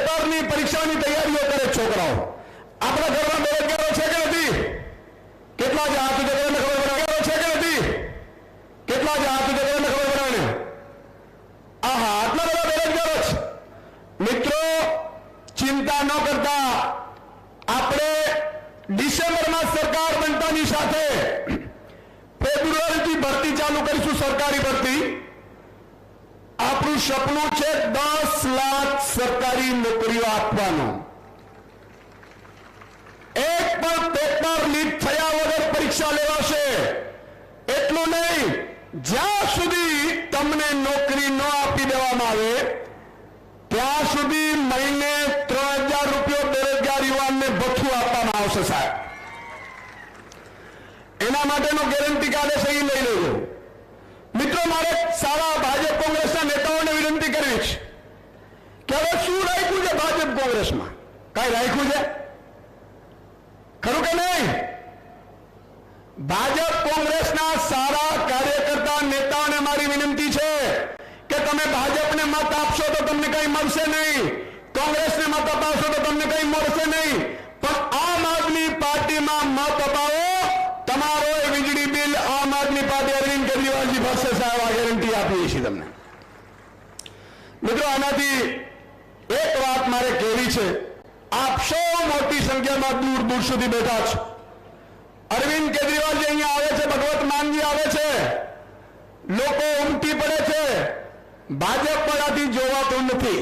पेपरनी परीक्षानी तैयारीओ करे छोकराओ आपणा घरमां बेरोजगारो छे के नथी કેટલા જ હાથ ઊંચા કરીને ખબર પડાવે છે કે નથી કેટલા જ હાથ ઊંચા કરીને ખબર પડાવે આહા આટલા બધા બેરોજગારો છે મિત્રો ચિંતા ન કરતા આપણે ડિસેમ્બરમાં સરકાર બનતાની સાથે ફેબ્રુઆરીથી ભરતી ચાલુ કરીશું સરકારી ભરતી આપણું સપનું છે 10 લાખ સરકારી નોકરીઓ આપવાનું एक पर पेपर लीक थया वगर परीक्षा लेवाशे एटलुं नहीं ज्यां सुधी तमने नौकरी न आपी देवामां आवे त्यां सुधी महीने 3000 रुपया बेरोजगार युवानने भथ्थुं आपवामां आवशे साहेब एना माटेनो गेरंटी कार्ड सही लई लेजो मित्रों मारे सारा भाजप कांग्रेसना नेताओने विनंती करवी छे के हवे शुं राख्युं छे भाजप कांग्रेसमां काई राख्युं छे खरू के नहीं भाजप कांग्रेसना सारा कार्यकर्ता नेताओं ने मारी विनंती है कि तमे भाजप ने मत आपशो तो तमने कई मळशे नहीं कांग्रेस ने मत अपाशो तो तमने कई मळशे नहीं पण आम आदमी पार्टी में मत अपावो तमारो वीजળી बिल आम आदमी पार्टी अरविंद केजरीवाल जी भरशे साहेब आ गेरंटी आपी छे तमने मित्रों आनाथी एक बात मारे कहेवी छे आप सौ मोटी संख्या में दूर दूर सुधी बैठा छे अरविंद केजरीवाल जी अहीं आवे छे भगवत मान जी आवे छे लोको उमटी पड़े छे भाजप वाळाथी जोवातो नथी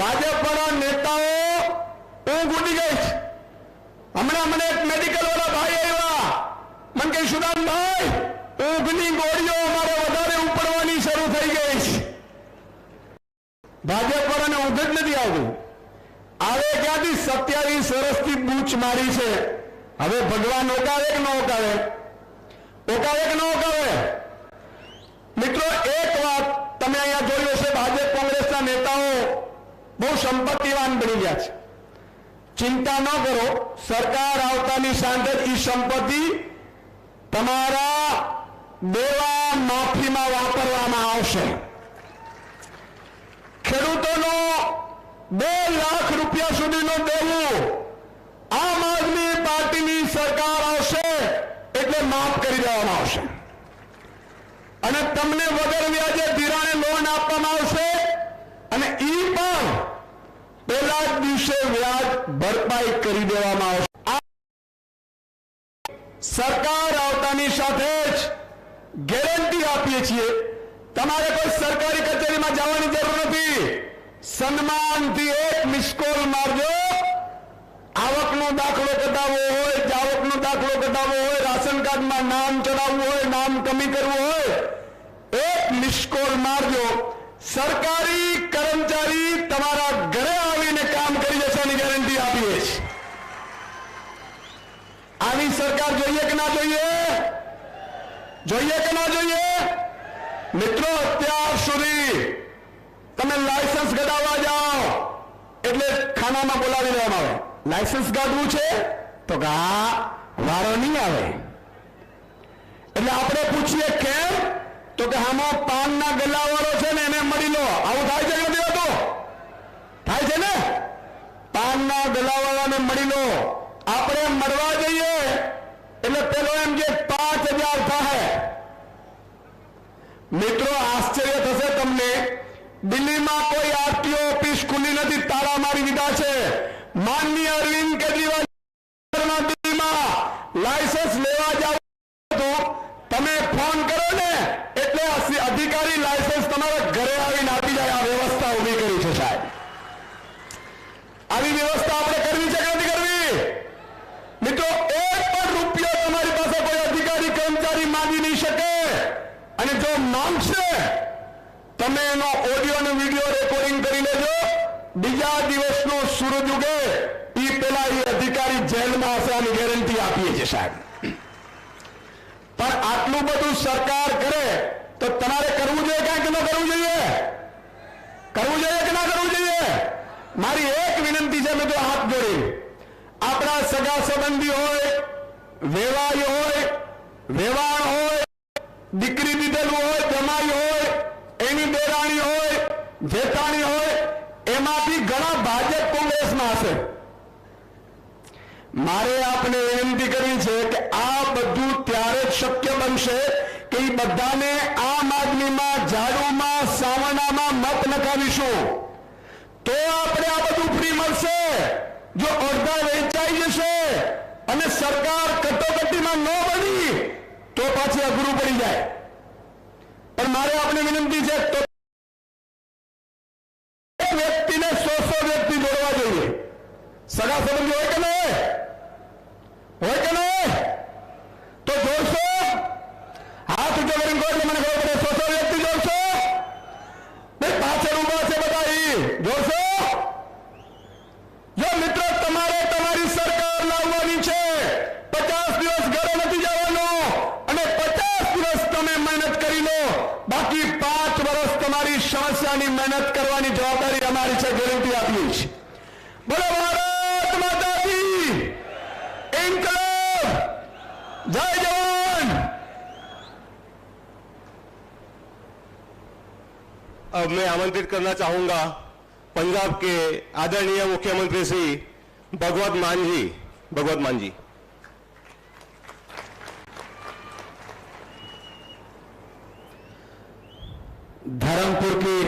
भाजप वाळा नेताओ ऊंघ उडी गई छे हमणे મને एक मेडिकल वाला भाई आव्या मन के सुदान भाई ऊंघनी गोळीओ अमारे वधारे उपड़वानी शरू थई गई छे भाजप वाळाने ऊंघ ज नथी आवती आवे क्यांथी 27 वर्षथी बूच मारी छे हवे भगवान ओकावे के न ओकावे ओकावे के न ओकावे मित्रों एक बात तमे अहींया जोई हशे भाजप कांग्रेसना नेताओ बहु संपत्तिवान बनी गया छे चिंता न करो सरकार आवतानी साथे ई संपत्ति तमारा देवा माफीमां वापरवामां आवशे खेडूतोनो 2 लाख रुपया सुधीनो देवुं आम आदमी पार्टीनी सरकार आवशे एटले माफ करी देवामां आवशे अने तमने वगर व्याजे धिराणे लोन आपवामां आवशे अने ई पण पहेला ज दिवसे व्याज भरपाई करी देवामां आवशे सरकार आवतानी साथे ज गेरंटी आपीए छीए तमारे कोई सरकारी कचेरीमां जवानी जरूर नथी सन्मान थी एक मिसकॉल मारजो आवकनो दाखलो कढावो होय जावकनो दाखलो कढावो होय राशन कार्ड में नाम चढ़ावવું होय नाम कमी करवू होय एक मिसकॉल मारजो सरकारी कर्मचारी तमारा घरे आवीने काम करी जशेनी गेरंटी आपीए छे आवी सरकार जोईए के ना जोईए जोईए के ना जोईए मित्रों अत्यार सुधी तमे लाइसेंस कढाववा जाओ एटले खाना में बोलावी लेवामां आवे लाइसेंस काढवू छे तो के आ वारो नहीं आवे एटले आपणे पूछीए केम तो के हामो पानना गल्लावाळो छे ने एने मळी लो आवुं थाय छे के नथी होतुं थाय छे ने पानना गल्लावाळाने मळी लो आपणे मळवा जईए एटले पेलो एम के 5000 थाय मित्रों आश्चर्य थशे तमने दिल्ली में कोई आरटीओ ऑफिस खुली नहीं ताला मारी दीधा है माननीय अरविंद केजरीवाल दिल्ली में लाइसेंस लेवा जाओ तो तमे फोन करो ने एटले अधिकारी लाइसेंस तमारा घरे आवीने आपी जाय आ व्यवस्था उभी करी छे साहेब आवी व्यवस्था आपणे करवी छे के नथी करवी मित्रों एक पण रुपया तमारी पासे कोई अधिकारी कर्मचारी मांगी नहीं शके अने जो मांगशे तमे एनो ऑडियो ने वीडियो रेकॉर्डिंग करी लेजो बीजा दिवसनो सूरज उगे ई पेला ई अधिकारी जेल में हशे आनी गेरंटी आपीए छे साहेब पर आटलू बधुं सरकार करे तो तमारे करवू जोईए के न करवू जोईए करवू जोईए के ना करवू जोईए मारी एक विनंती छे मित्रो हाथ जोड़ी आपणा सगा संबंधी होय वेवाई होय वेवाण होय दीकरी दीधेलू होय जमाई होय एनी देराणी होय जेठाणी होय એમાંથી ઘણા ભાજપ કોંગ્રેસમાં હશે. મારે આપને વિનંતી કરવી છે કે આ બધું ત્યારે જ શક્ય બનશે કે એ બધાને આમ આદમીમાં, ઝાડુમાં, સાવરણામાં મત નખાવીશું તો આપણે આ બધું ફ્રી મળશે. જો અડધા વેચાઈ જશે અને સરકાર કટોકટીમાં ન બની તો પાછી અઘરું પડી જાય. પણ મારે આપને વિનંતી છે તો એક વ્યક્તિને 100 વ્યક્તિ જોડવા જોઈએ. સગા સંબંધી હોય કે નહીં? હોય કે નહીં? તો જોડશો? હાથ ઊંચો કરીને કહો એટલે મને ખબર પડે. 100 વ્યક્તિ જોડશો? પાછળ ઉભા છે બધા, જોડશો? જો મિત્રો તમારે તમારી સરકાર લાવવાની છે, 50 દિવસ ઘરે નથી જવાનો અને 50 દિવસ તમે મહેનત કરી લો, બાકી 5 વર્ષ તમારી સમસ્યાની મહેનત કરવાની જવાબદારી અમારી છે. ગેરંટી આપીએ છીએ. બોલો ભારત માતા કી ઇન્કલાબ, જય જવાન. अब मैं आमंत्रित करना चाहूंगा पंजाब के आदरणीय मुख्यमंत्री श्री भगवत मान जी. धर्मपुर की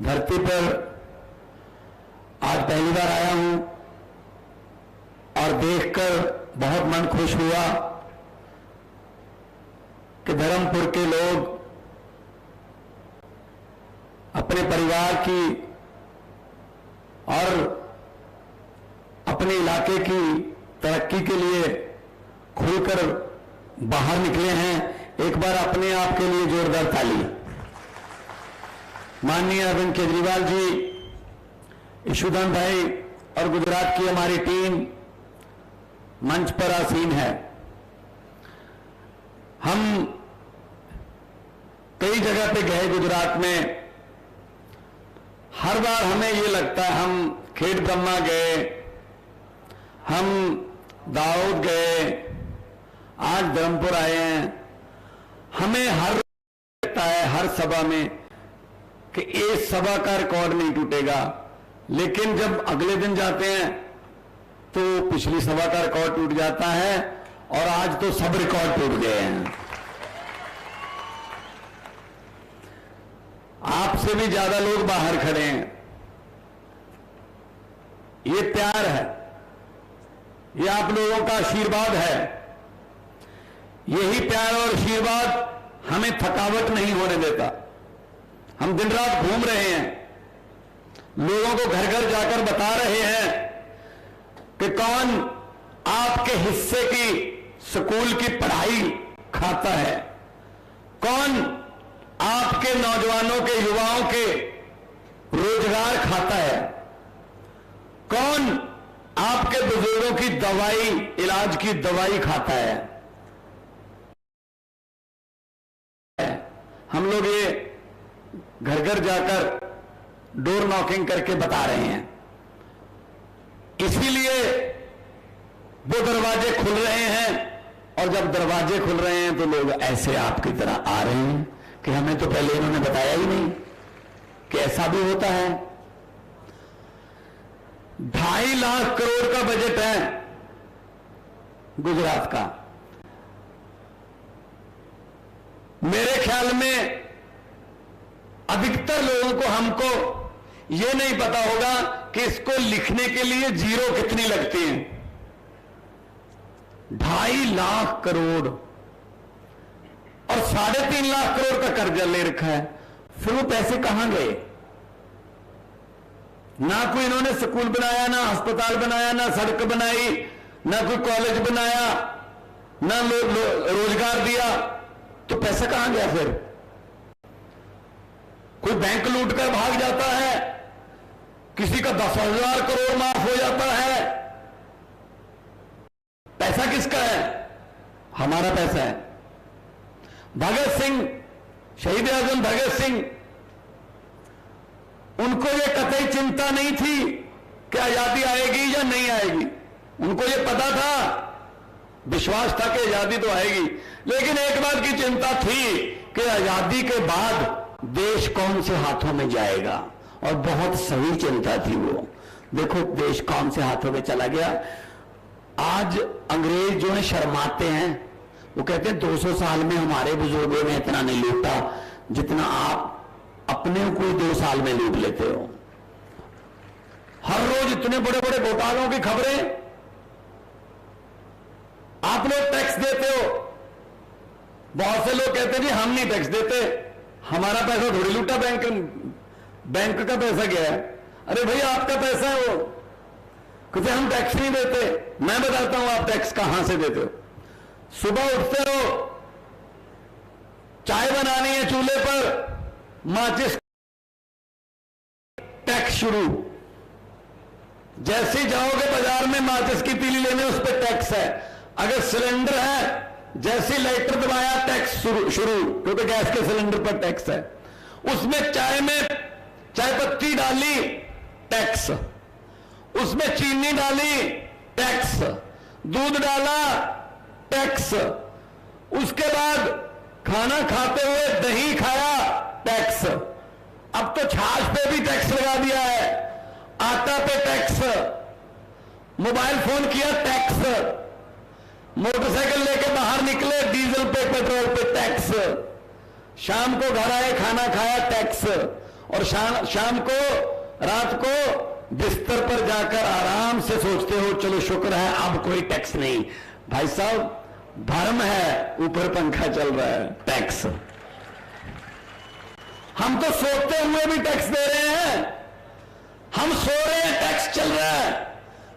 धरती पर आज पहली बार आया हूं और देखकर बहुत मन खुश हुआ कि धर्मपुर के लोग अपने परिवार की और अपने इलाके की तरक्की के लिए खुलकर बाहर निकले हैं. एक बार अपने आप के लिए जोरदार ताली. माननीय अरविंद केजरीवाल जी, ईशुदान भाई और गुजरात की हमारी टीम मंच पर आसीन है. हम कई जगह पे गए गुजरात में. हर बार हमें ये लगता है, हम खेड़ ब्रह्मा गए, हम दाऊद गए, आज धर्मपुर आए हैं. हमें हर लगता है हर सभा में कि इस सभा का रिकॉर्ड नहीं टूटेगा, लेकिन जब अगले दिन जाते हैं तो पिछली सभा का रिकॉर्ड टूट जाता है और आज तो सब रिकॉर्ड टूट गए हैं. आपसे भी ज्यादा लोग बाहर खड़े हैं. ये प्यार है, ये आप लोगों का आशीर्वाद है. यही प्यार और आशीर्वाद हमें थकावट नहीं होने देता. हम दिन रात घूम रहे हैं, लोगों को घर घर जाकर बता रहे हैं कि कौन आपके हिस्से की स्कूल की पढ़ाई खाता है, कौन आपके नौजवानों के, युवाओं के रोजगार खाता है, कौन आपके बुजुर्गों की दवाई, इलाज की दवाई खाता है. हम लोग ये घर घर जाकर डोर नॉकिंग करके बता रहे हैं. इसीलिए वो दरवाजे खुल रहे हैं, और जब दरवाजे खुल रहे हैं तो लोग ऐसे आपकी तरह आ रहे हैं कि हमें तो पहले इन्होंने बताया ही नहीं कि ऐसा भी होता है. 2.5 लाख करोड़ का बजट है गुजरात का. मेरे ख्याल में अधिकतर लोगों को, हमको यह नहीं पता होगा कि इसको लिखने के लिए जीरो कितनी लगती है. 2.5 लाख करोड़ और 3.5 लाख करोड़ का कर्जा ले रखा है. फिर वो पैसे कहां गए? ना कोई इन्होंने स्कूल बनाया, ना अस्पताल बनाया, ना सड़क बनाई, ना कोई कॉलेज बनाया, ना रोजगार दिया. तो पैसा कहां गया? फिर कोई बैंक लूट कर भाग जाता है, किसी का 10,000 करोड़ माफ हो जाता है. पैसा किसका है? हमारा पैसा है. भगत सिंह, शहीद आजम भगत सिंह, उनको यह कतई चिंता नहीं थी कि आजादी आएगी या नहीं आएगी. उनको यह पता था, विश्वास था कि आजादी तो आएगी, लेकिन एक बात की चिंता थी कि आजादी के बाद देश कौन से हाथों में जाएगा. और बहुत सही चिंता थी वो। देखो देश कौन से हाथों में चला गया। आज अंग्रेज जो है शर्माते हैं, वो कहते हैं 200 साल में हमारे बुजुर्गों ने इतना नहीं लूटा जितना आप अपने कोई 2 साल में लूट लेते हो। हर रोज इतने बड़े बड़े घोटालों की खबरें, आप लोग टैक्स देते हो। बहुत से लोग कहते हैं जी हम नहीं टैक्स देते, हमारा पैसा थोड़ी लूटा, बैंक का पैसा गया है। अरे भैया आपका पैसा है वो, कहते हम टैक्स नहीं देते। मैं बताता हूं आप टैक्स कहां से देते हो। सुबह उठते हो, चाय बनानी है चूल्हे पर, माचिस टैक्स शुरू। जैसे ही जाओगे बाजार में माचिस की तीली लेने, उस पर टैक्स है। अगर सिलेंडर है, जैसे लाइटर दबाया टैक्स शुरू, क्योंकि गैस के सिलेंडर पर टैक्स है। उसमें चाय में चाय पत्ती डाली टैक्स, उसमें चीनी डाली टैक्स, दूध डाला टैक्स, उसके बाद खाना खाते हुए दही खाया टैक्स। अब तो छाछ पे भी टैक्स लगा दिया है, आटा पे टैक्स, मोबाइल फोन किया टैक्स, मोटरसाइकिल लेके बाहर निकले डीजल पे पेट्रोल पे टैक्स, शाम को घर आए खाना खाया टैक्स, और शाम को रात को बिस्तर पर जाकर आराम से सोचते हो चलो शुक्र है अब कोई टैक्स नहीं। भाई साहब भरम है, ऊपर पंखा चल रहा है, टैक्स। हम तो सोते हुए भी टैक्स दे रहे हैं, हम सो रहे हैं टैक्स चल रहा है,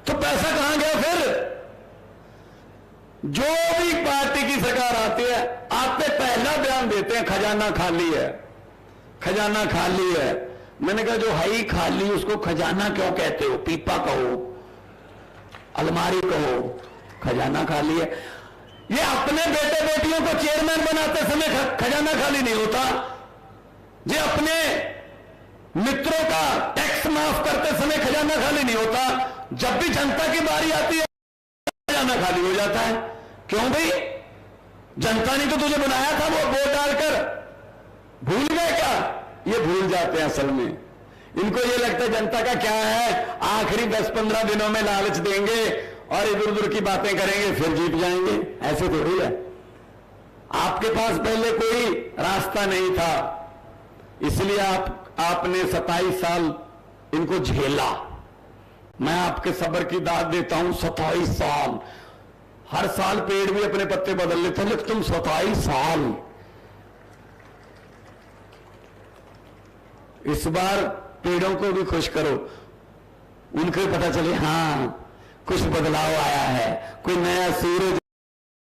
तो पैसा कहां गया फिर? जो भी पार्टी की सरकार आती है, आते पहला बयान देते हैं खजाना खाली है, खजाना खाली है। मैंने कहा जो है ही खाली उसको खजाना क्यों कहते हो? पीपा कहो, अलमारी कहो, खजाना खाली है। ये अपने बेटे बेटियों को चेयरमैन बनाते समय खजाना खाली नहीं होता, ये अपने मित्रों का टैक्स माफ करते समय खजाना खाली नहीं होता। जब भी जनता की बारी आती है खजाना खाली हो जाता है। क्यों भाई? जनता ने तो तुझे बनाया था, वो वोट डालकर भूल गए क्या? ये भूल जाते हैं असल में। इनको ये लगता है जनता का क्या है, आखिरी 10-15 दिनों में लालच देंगे और इधर उधर की बातें करेंगे फिर जीत जाएंगे। ऐसे थोड़ी है। आपके पास पहले कोई रास्ता नहीं था, इसलिए आपने 27 साल इनको झेला। मैं आपके सब्र की दाद देता हूं। 27 साल, हर साल पेड़ भी अपने पत्ते बदल लेते हैं, लेकिन तुम 27 साल। इस बार पेड़ों को भी खुश करो, उनको पता चले हाँ कुछ बदलाव आया है, कोई नया सूरज,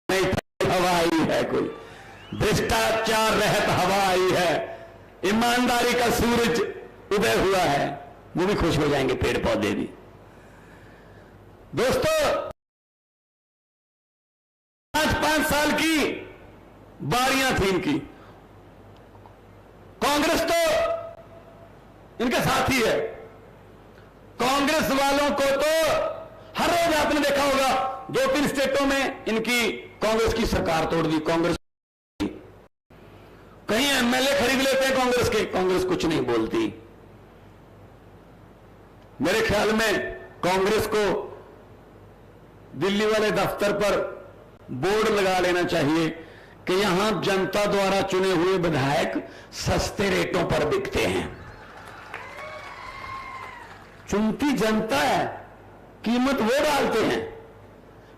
नई हवा आई है, कोई भ्रष्टाचार रहित हवा आई है, ईमानदारी का सूरज उदय हुआ है। वो भी खुश हो जाएंगे, पेड़ पौधे भी। दोस्तों 5 साल की बारियां थी इनकी। कांग्रेस तो इनका साथी है। कांग्रेस वालों को तो हर रोज आपने देखा होगा 2-3 स्टेटों में इनकी कांग्रेस की सरकार तोड़ दी। कांग्रेस कहीं एमएलए खरीद लेते हैं कांग्रेस के, कांग्रेस कुछ नहीं बोलती। मेरे ख्याल में कांग्रेस को दिल्ली वाले दफ्तर पर बोर्ड लगा लेना चाहिए कि यहां जनता द्वारा चुने हुए विधायक सस्ते रेटों पर बिकते हैं। चुनती जनता है, कीमत वो डालते हैं।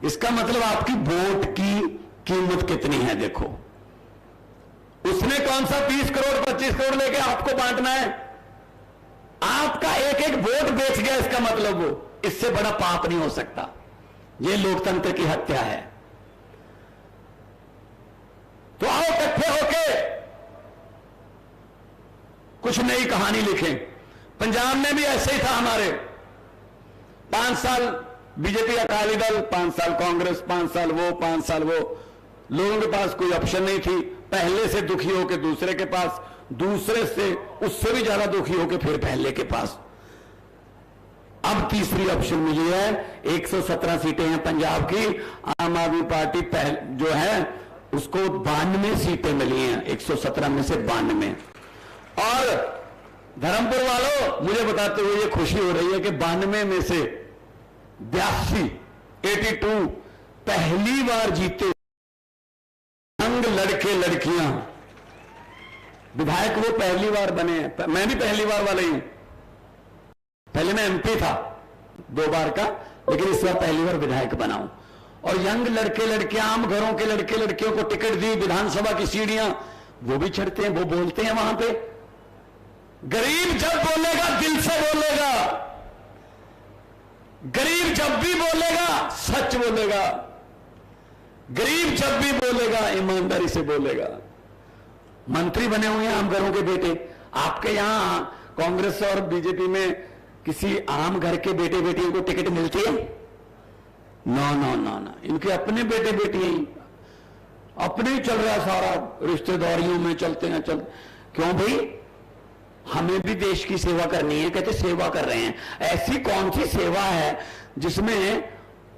इसका मतलब आपकी वोट की कीमत कितनी है देखो। उसने कौन सा 20 करोड़ 25 करोड़ लेके आपको बांटना है? आपका एक एक वोट बेच गया, इसका मतलब वो, इससे बड़ा पाप नहीं हो सकता। ये लोकतंत्र की हत्या है। तो आओ इकट्ठे होके कुछ नई कहानी लिखें। पंजाब में भी ऐसे ही था हमारे। 5 साल बीजेपी अकाली दल, 5 साल कांग्रेस, 5 साल वो, 5 साल वो। लोगों के पास कोई ऑप्शन नहीं थी। पहले से दुखी होकर दूसरे के पास, दूसरे से उससे भी ज्यादा दुखी होकर फिर पहले के पास। अब तीसरी ऑप्शन मिली है। 117 सीटें हैं पंजाब की। आम आदमी पार्टी जो है उसको 92 सीटें मिली हैं, 117 में से 92। और धर्मपुर वालों, मुझे बताते हुए ये खुशी हो रही है कि 92 में से 82 पहली बार जीते यंग लड़के लड़कियां विधायक, वो पहली बार बने हैं। मैं भी पहली बार वाला ही हूं। पहले मैं एमपी था 2 बार का, लेकिन इस बार पहली बार विधायक बना हूं। और यंग लड़के लड़कियां, आम घरों के लड़के लड़कियों को टिकट दी, विधानसभा की सीढ़ियां वो भी चढ़ते हैं, वो बोलते हैं वहां पे। गरीब जब बोलेगा दिल से बोलेगा, गरीब जब भी बोलेगा सच बोलेगा, गरीब जब भी बोलेगा ईमानदारी से बोलेगा। मंत्री बने हुए हैं आम घरों के बेटे। आपके यहां कांग्रेस और बीजेपी में किसी आम घर के बेटे बेटियों को टिकट मिलती है? ना ना ना ना, इनके अपने बेटे बेटियां ही, अपने ही चल रहा सारा, रिश्तेदारियों में चलते हैं। क्यों भाई? हमें भी देश की सेवा करनी है। कहते सेवा कर रहे हैं। ऐसी कौन सी सेवा है जिसमें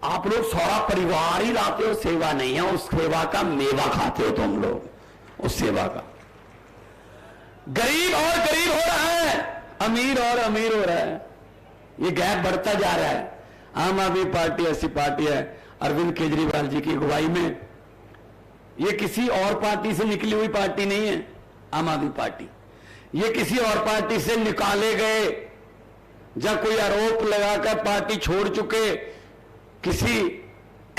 आप लोग सारा परिवार ही लाते हो? सेवा नहीं है, उस सेवा का मेवा खाते हो तुम लोग, उस सेवा का। गरीब और गरीब हो रहा है, अमीर और अमीर हो रहा है। ये गैप बढ़ता जा रहा है। आम आदमी पार्टी ऐसी पार्टी है, अरविंद केजरीवाल जी की अगुवाई में। ये किसी और पार्टी से निकली हुई पार्टी नहीं है आम आदमी पार्टी। ये किसी और पार्टी से निकाले गए, जब कोई आरोप लगाकर पार्टी छोड़ चुके किसी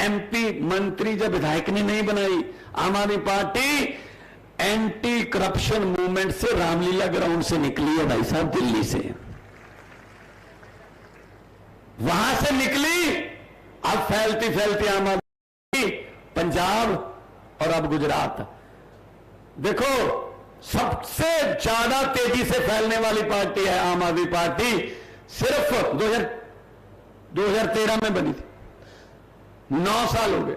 एमपी मंत्री जब विधायक ने नहीं बनाई। आम आदमी पार्टी एंटी करप्शन मूवमेंट से, रामलीला ग्राउंड से निकली है भाई साहब, दिल्ली से। वहां से निकली, अब फैलती फैलती आम आदमी पंजाब और अब गुजरात। देखो, सबसे ज्यादा तेजी से फैलने वाली पार्टी है आम आदमी पार्टी। सिर्फ 2013 में बनी थी, 9 साल हो गए।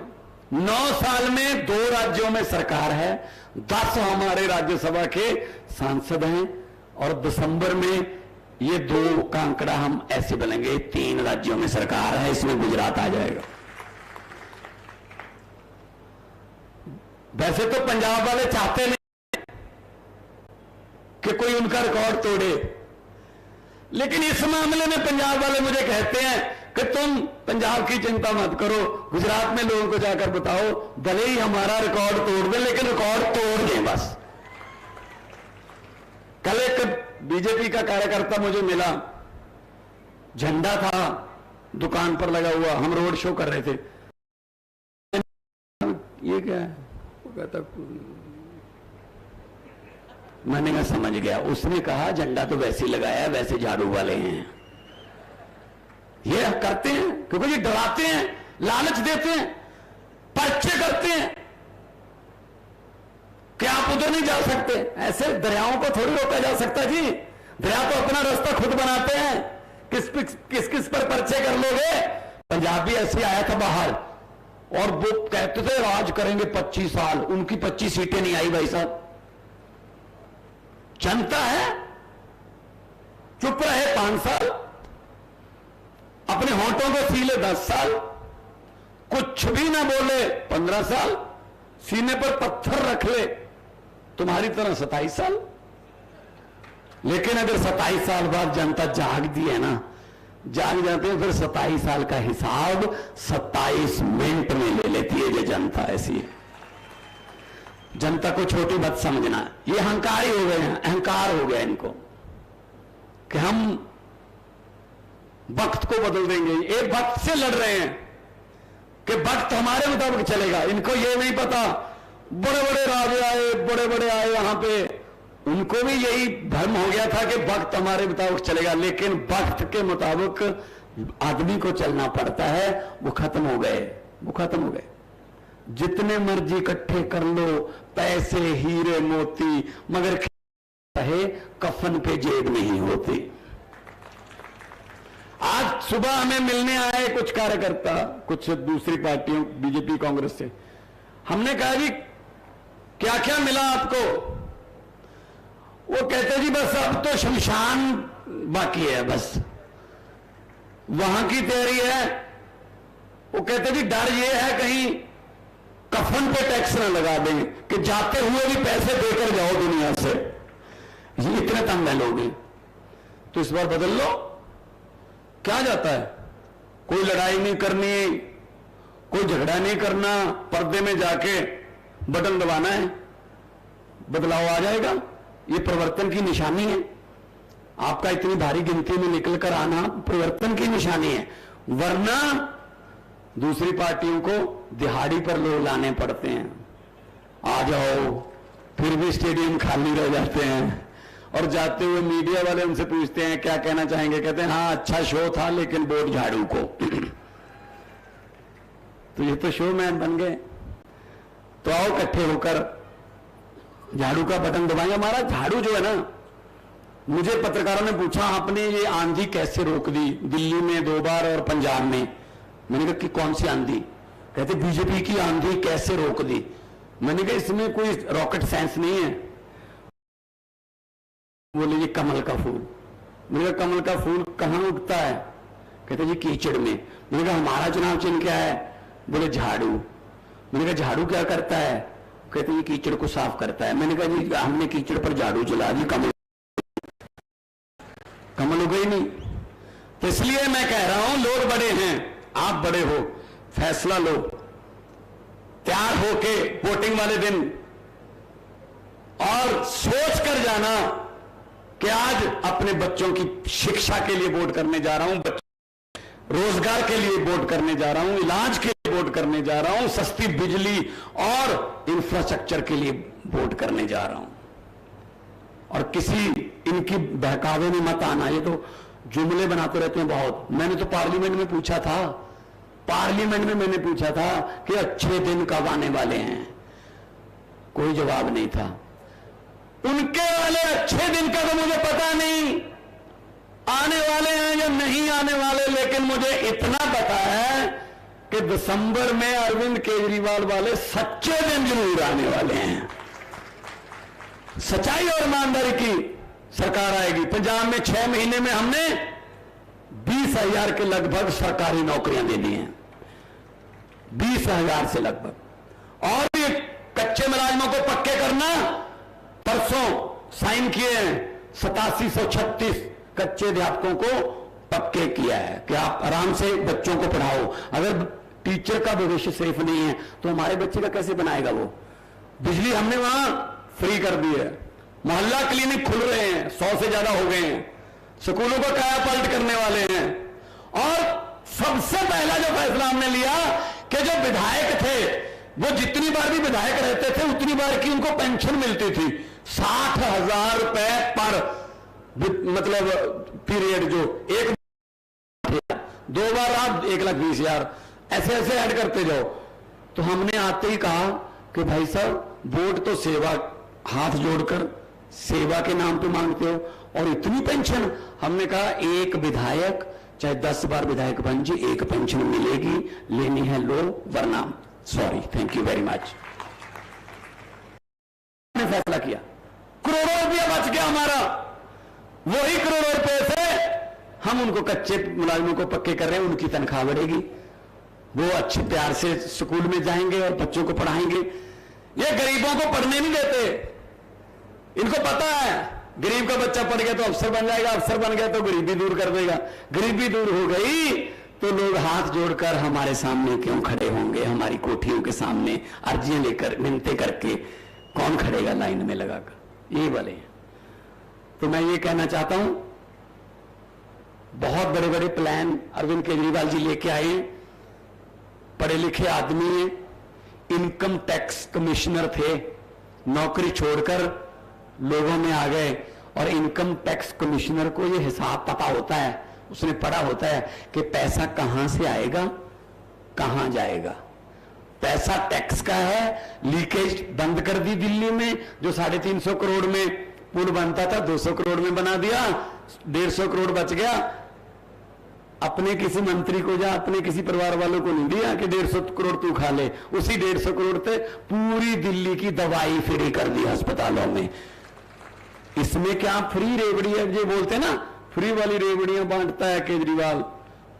9 साल में 2 राज्यों में सरकार है, 10 हमारे राज्यसभा के सांसद हैं, और दिसंबर में ये 2 का आंकड़ा हम ऐसे बनेंगे, 3 राज्यों में सरकार है, इसमें गुजरात आ जाएगा। वैसे तो पंजाब वाले चाहते नहीं कि कोई उनका रिकॉर्ड तोड़े, लेकिन इस मामले में पंजाब वाले मुझे कहते हैं कि तुम पंजाब की चिंता मत करो, गुजरात में लोगों को जाकर बताओ, भले ही हमारा रिकॉर्ड तोड़ दे, लेकिन रिकॉर्ड तोड़ दें बस। कल एक बीजेपी का कार्यकर्ता मुझे मिला, झंडा था दुकान पर लगा हुआ, हम रोड शो कर रहे थे। ये क्या है? वो कहता, मैंने कहा समझ गया। उसने कहा झंडा तो वैसे ही लगाया है, वैसे झाड़ू वाले हैं। ये करते हैं क्योंकि ये डराते हैं, लालच देते हैं, पर्चे करते हैं कि आप उधर नहीं जा सकते। ऐसे दरियाओं को थोड़ी रोका जा सकता जी, दरिया तो अपना रास्ता खुद बनाते हैं। किस किस पर पर्चे कर लोगे? पंजाबी ऐसे आया था बाहर, और वो कहते थे राज करेंगे 25 साल, उनकी 25 सीटें नहीं आई भाई साहब। जनता है, चुप रहे 5 साल, अपने होंठों को सीले 10 साल, कुछ भी ना बोले 15 साल, सीने पर पत्थर रख ले तुम्हारी तरह 27 साल। लेकिन अगर 27 साल बाद जनता जाग दी है ना, जाग जाते हैं, फिर 27 साल का हिसाब 27 मिनट में ले लेती है। ये जनता ऐसी है। जनता को छोटी मत समझना, ये अहंकारी हो गए हैं, अहंकार हो गया इनको कि हम वक्त को बदल देंगे। ये वक्त से लड़ रहे हैं कि वक्त हमारे मुताबिक चलेगा। इनको ये नहीं पता, बड़े बड़े राजे आए, बड़े बड़े आए यहां पे, उनको भी यही भ्रम हो गया था कि वक्त हमारे मुताबिक चलेगा, लेकिन वक्त के मुताबिक आदमी को चलना पड़ता है। वो खत्म हो गए, वो खत्म हो गए। जितने मर्जी इकट्ठे कर लो पैसे, हीरे मोती, मगर चाहे कफन पे जेब नहीं होती। आज सुबह हमें मिलने आए कुछ कार्यकर्ता, कुछ दूसरी पार्टियों, बीजेपी कांग्रेस से। हमने कहा जी क्या क्या मिला आपको? वो कहते जी बस अब तो शमशान बाकी है, बस वहां की तैयारी है। वो कहते जी डर ये है कहीं कफन पे टैक्स ना लगा दें कि जाते हुए भी पैसे देकर जाओ दुनिया से। ये इतने तंग है लोग। तो इस बार बदल लो। क्या जाता है, कोई लड़ाई नहीं करनी, कोई झगड़ा नहीं करना, पर्दे में जाके बटन दबाना है, बदलाव आ जाएगा। ये परिवर्तन की निशानी है। आपका इतनी भारी गिनती में निकलकर आना परिवर्तन की निशानी है, वरना दूसरी पार्टियों को दिहाड़ी पर लोग लाने पड़ते हैं। आ जाओ, फिर भी स्टेडियम खाली रह जाते हैं, और जाते हुए मीडिया वाले उनसे पूछते हैं क्या कहना चाहेंगे, कहते हैं हाँ अच्छा शो था लेकिन वोट झाड़ू को। तो ये तो शो मैन बन गए। तो आओ इकट्ठे होकर झाड़ू का बटन दबाएं। हमारा झाड़ू जो है ना, मुझे पत्रकारों ने पूछा आपने ये आंधी कैसे रोक दी दिल्ली में 2 बार और पंजाब में। मैंने कहा कि कौन सी आंधी? कहते बीजेपी की आंधी कैसे रोक दी। मैंने कहा इसमें कोई रॉकेट साइंस नहीं है। बोले ये कमल का फूल। मैंने कहा कमल का फूल कहां उगता है? कहते जी कीचड़ में। मैंने कहा हमारा चुनाव चिन्ह क्या है? बोले झाड़ू। मैंने कहा झाड़ू क्या करता है? कहते ये कीचड़ को साफ करता है। मैंने कहा जी हमने कीचड़ पर झाड़ू चला दी, कमल उगे ही नहीं। तो इसलिए मैं कह रहा हूं लोग बड़े हैं, आप बड़े हो, फैसला लो, तैयार होके वोटिंग वाले दिन, और सोच कर जाना कि आज अपने बच्चों की शिक्षा के लिए वोट करने जा रहा हूं, रोजगार के लिए वोट करने जा रहा हूं, इलाज के लिए वोट करने जा रहा हूं, सस्ती बिजली और इंफ्रास्ट्रक्चर के लिए वोट करने जा रहा हूं। और किसी इनकी बहकावे में मत आना। ये तो जुमले बनाते रहते हैं बहुत। मैंने तो पार्लियामेंट में पूछा था, पार्लियामेंट में मैंने पूछा था कि अच्छे दिन कब आने वाले हैं, कोई जवाब नहीं था। उनके वाले अच्छे दिन का तो मुझे पता नहीं आने वाले हैं या नहीं आने वाले, लेकिन मुझे इतना पता है कि दिसंबर में अरविंद केजरीवाल वाले सच्चे दिन जरूर आने वाले हैं। सच्चाई और ईमानदारी की सरकार आएगी। पंजाब में 6 महीने में हमने 20,000 के लगभग सरकारी नौकरियां दे दी हैं, 20,000 से लगभग। और ये कच्चे मुलाजिमों को पक्के करना, परसों साइन किए हैं 8736 कच्चे अध्यापकों को पक्के किया है कि आप आराम से बच्चों को पढ़ाओ। अगर टीचर का भविष्य सेफ नहीं है तो हमारे बच्चे का कैसे बनाएगा वो? बिजली हमने वहां फ्री कर दी है, मोहल्ला क्लिनिक खुल रहे हैं, 100 से ज्यादा हो गए हैं, स्कूलों को कायापलट करने वाले हैं। और सबसे पहला जो फैसला हमने लिया कि जो विधायक थे वो जितनी बार भी विधायक रहते थे उतनी बार की उनको पेंशन मिलती थी, 60,000 रुपए पर मतलब पीरियड, जो एक 2 बार आप 1,20,000 ऐसे ऐसे ऐड करते जाओ। तो हमने आते ही कहा कि भाई साहब वोट तो सेवा, हाथ जोड़कर सेवा के नाम पे मांगते हो, और इतनी पेंशन। हमने कहा एक विधायक चाहे 10 बार विधायक बन जी, एक पेंशन मिलेगी, लेनी है लो, वरना sorry, thank you very much. हमने फैसला किया, करोड़ों रुपया बच गया हमारा। वही करोड़ों रुपए से हम उनको कच्चे मुलाजिमों को पक्के कर रहे हैं, उनकी तनख्वाह बढ़ेगी, वो अच्छे प्यार से स्कूल में जाएंगे और बच्चों को पढ़ाएंगे। ये गरीबों को पढ़ने नहीं देते, इनको पता है गरीब का बच्चा पढ़ गया तो अफसर बन जाएगा, अफसर बन गया तो गरीबी दूर कर देगा, गरीबी दूर हो गई तो लोग हाथ जोड़कर हमारे सामने क्यों खड़े होंगे? हमारी कोठियों के सामने अर्जियां लेकर, मिन्नतें करके कौन खड़ेगा लाइन में लगाकर? ये वाले हैं। तो मैं ये कहना चाहता हूं, बहुत बड़े बड़े प्लान अरविंद केजरीवाल जी लेके आए हैं, पढ़े लिखे आदमी हैं, इनकम टैक्स कमिश्नर थे, नौकरी छोड़कर लोगों में आ गए, और इनकम टैक्स कमिश्नर को ये हिसाब पता होता है, उसने पढ़ा होता है कि पैसा कहां से आएगा, कहां जाएगा। पैसा टैक्स का है, लीकेज बंद कर दी दिल्ली में, जो 350 करोड़ में पुल बनता था 200 करोड़ में बना दिया, 150 करोड़ बच गया। अपने किसी मंत्री को या अपने किसी परिवार वालों को नहीं दिया कि 150 करोड़ तू खा ले, उसी 150 करोड़ से पूरी दिल्ली की दवाई फ्री कर दी अस्पतालों में। इसमें क्या फ्री रेवड़ी है? ये बोलते ना फ्री वाली रेवड़ियां बांटता है केजरीवाल,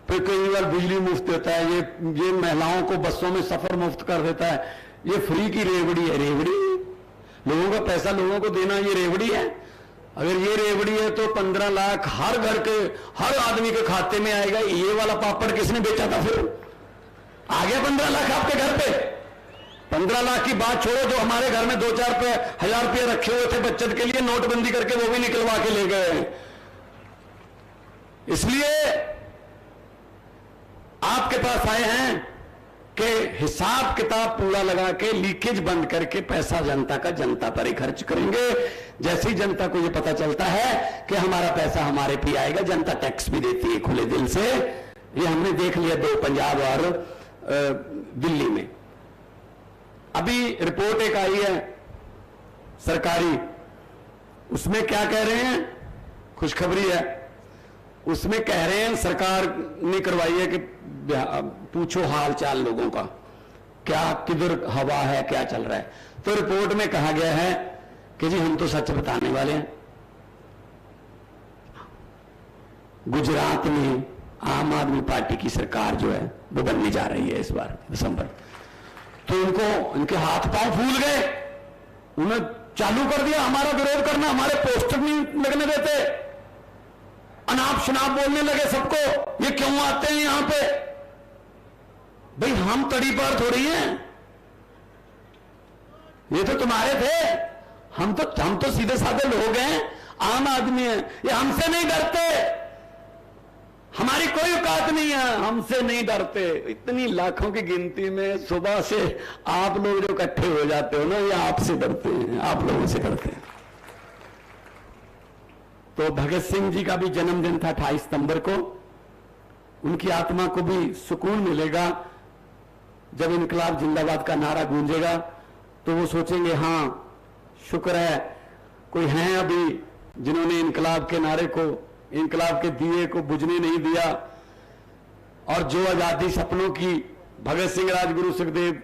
फिर केजरीवाल बिजली मुफ्त देता है, ये महिलाओं को बसों में सफर मुफ्त कर देता है। ये फ्री की रेवड़ी है। रेवड़ी, लोगों का पैसा लोगों को देना, ये रेवड़ी है? अगर ये रेवड़ी है तो 15 लाख हर घर के हर आदमी के खाते में आएगा। ये वाला पापड़ किसने बेचा था? फिर आ गया 15 लाख आपके घर पे। 15 लाख की बात छोड़ो, जो हमारे घर में 2-4 हजार रुपये रखे हुए थे बचत के लिए, नोटबंदी करके वो भी निकलवा के ले गए। इसलिए आपके पास आए हैं कि हिसाब किताब पूरा लगा के, लीकेज बंद करके पैसा जनता का जनता पर ही खर्च करेंगे। जैसे ही जनता को यह पता चलता है कि हमारा पैसा हमारे पे आएगा, जनता टैक्स भी देती है खुले दिल से। ये हमने देख लिया 2 पंजाब और दिल्ली में। अभी रिपोर्ट एक आई है सरकारी, उसमें क्या कह रहे हैं, खुशखबरी है। उसमें कह रहे हैं सरकार ने करवाई है कि पूछो हाल चाल लोगों का, क्या किधर हवा है, क्या चल रहा है। तो रिपोर्ट में कहा गया है कि जी हम तो सच बताने वाले हैं। गुजरात में आम आदमी पार्टी की सरकार जो है वो बनने जा रही है इस बार दिसंबर। तो उनके हाथ पांव फूल गए, उन्हें चालू कर दिया हमारा विरोध करना, हमारे पोस्टर नहीं लगने देते, अनाप शनाप बोलने लगे सबको, ये क्यों आते हैं यहां पे? भाई हम तड़ी पार थोड़ी हैं, ये तो तुम्हारे थे, हम तो सीधे साधे लोग हैं, आम आदमी हैं, ये हमसे नहीं डरते, हमारी कोई औकात नहीं है, हमसे नहीं डरते। इतनी लाखों की गिनती में सुबह से आप लोग जो इकट्ठे हो जाते हो ना, ये आपसे डरते हैं, आप लोगों से डरते हैं। तो भगत सिंह जी का भी जन्मदिन था 28 सितंबर को, उनकी आत्मा को भी सुकून मिलेगा जब इनकलाब जिंदाबाद का नारा गूंजेगा। तो वो सोचेंगे हाँ शुक्र है कोई हैं अभी जिन्होंने इनकलाब के नारे को, इनकलाब के दिए को बुझने नहीं दिया, और जो आजादी सपनों की, भगत सिंह, राजगुरु, सुखदेव,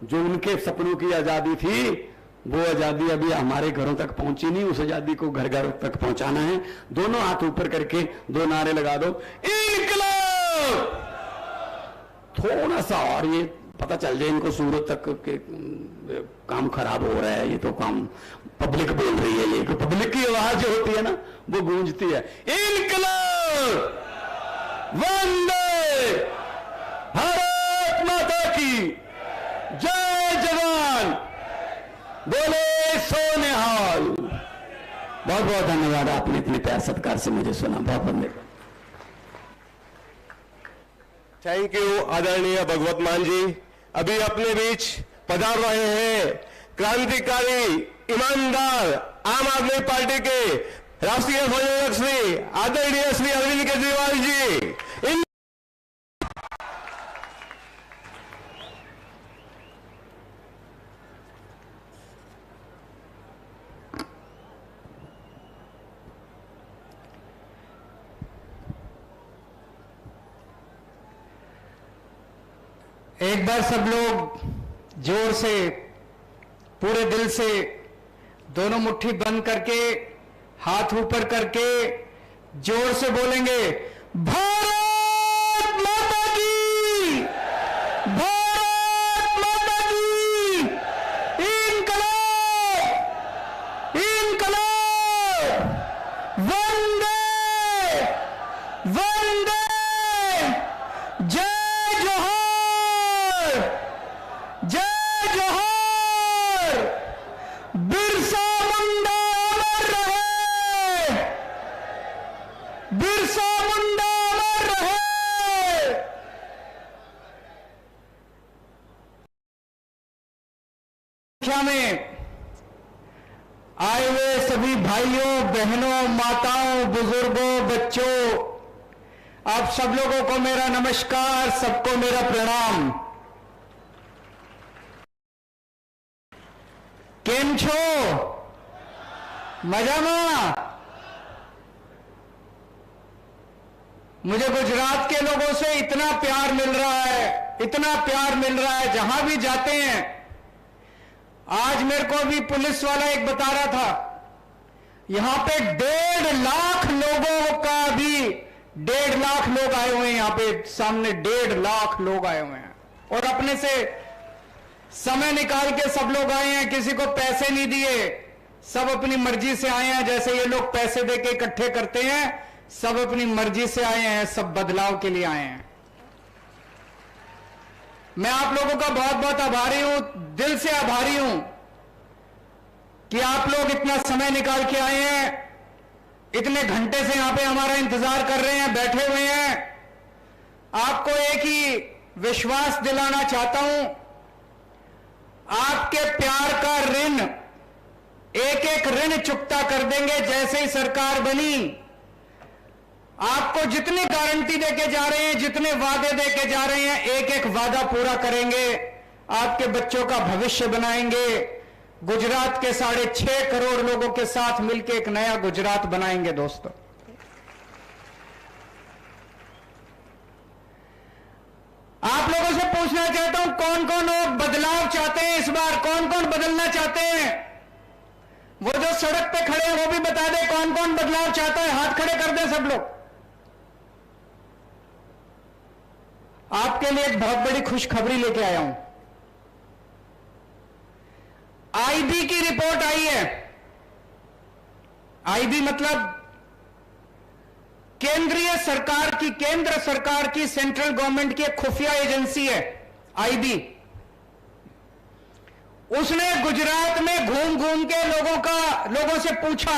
जो उनके सपनों की आजादी थी, वो आजादी अभी हमारे घरों तक पहुंची नहीं। उस आजादी को घर घर तक पहुंचाना है। दोनों हाथ ऊपर करके 2 नारे लगा दो, इनकलाब। थोड़ा सा और ये पता चल जाए इनको सूरत तक के काम खराब हो रहा है, ये तो काम पब्लिक बोल रही है, ये पब्लिक की आवाज जो होती है ना वो गूंजती है, इनकलाब, वंदे भारत माता की जय, जवान बोले सो निहाल। बहुत बहुत धन्यवाद, आपने इतने प्यार सत्कार से मुझे सुना, बहुत बहुत धन्यवाद। थैंक यू आदरणीय भगवत मान जी। अभी अपने बीच पधार रहे हैं क्रांतिकारी, ईमानदार आम आदमी पार्टी के राष्ट्रीय संयोजक श्री आदरणीय श्री अरविंद केजरीवाल जी। एक बार सब लोग जोर से, पूरे दिल से, दोनों मुट्ठी बंद करके, हाथ ऊपर करके जोर से बोलेंगे, भारत माता की, भारत माता की, इनकलाब, इनकलाब, वंदे, वंदे, जय जोहार, जय जोहार, बिरसा मुंडा अमर रहे, बिरसा मुंडा अमर रहे। संख्या में आए हुए सभी भाइयों, बहनों, माताओं, बुजुर्गों, बच्चों, आप सब लोगों को मेरा नमस्कार, सबको मेरा प्रणाम। केम छो? मजामा? मुझे गुजरात के लोगों से इतना प्यार मिल रहा है, इतना प्यार मिल रहा है, जहां भी जाते हैं। आज मेरे को भी पुलिस वाला एक बता रहा था, यहां पे 1.5 लाख लोगों का भी, 1.5 लाख लोग आए हुए हैं यहां पे सामने, 1.5 लाख लोग आए हुए हैं, और अपने से समय निकाल के सब लोग आए हैं, किसी को पैसे नहीं दिए, सब अपनी मर्जी से आए हैं। जैसे ये लोग पैसे देके इकट्ठे करते हैं, सब अपनी मर्जी से आए हैं, सब बदलाव के लिए आए हैं। मैं आप लोगों का बहुत बहुत आभारी हूं, दिल से आभारी हूं कि आप लोग इतना समय निकाल के आए हैं, इतने घंटे से यहां पे हमारा इंतजार कर रहे हैं, बैठे हुए हैं। आपको एक ही विश्वास दिलाना चाहता हूं, आपके प्यार का ऋण, एक एक ऋण चुकता कर देंगे। जैसे ही सरकार बनी, आपको जितनी गारंटी देके जा रहे हैं, जितने वादे देके जा रहे हैं, एक एक वादा पूरा करेंगे। आपके बच्चों का भविष्य बनाएंगे। गुजरात के 6.5 करोड़ लोगों के साथ मिलकर एक नया गुजरात बनाएंगे। दोस्तों, आप लोगों से पूछना चाहता हूं, कौन कौन लोग बदलाव चाहते हैं इस बार? कौन कौन बदलना चाहते हैं? वो जो सड़क पे खड़े हैं वो भी बता दे कौन कौन बदलाव चाहता है। हाथ खड़े कर दें सब लोग। आपके लिए एक बहुत बड़ी खुशखबरी लेके आया हूं। आईबी की रिपोर्ट आई है। आईबी मतलब केंद्र सरकार की सेंट्रल गवर्नमेंट की एक खुफिया एजेंसी है आईबी। उसने गुजरात में घूम घूम के लोगों से पूछा,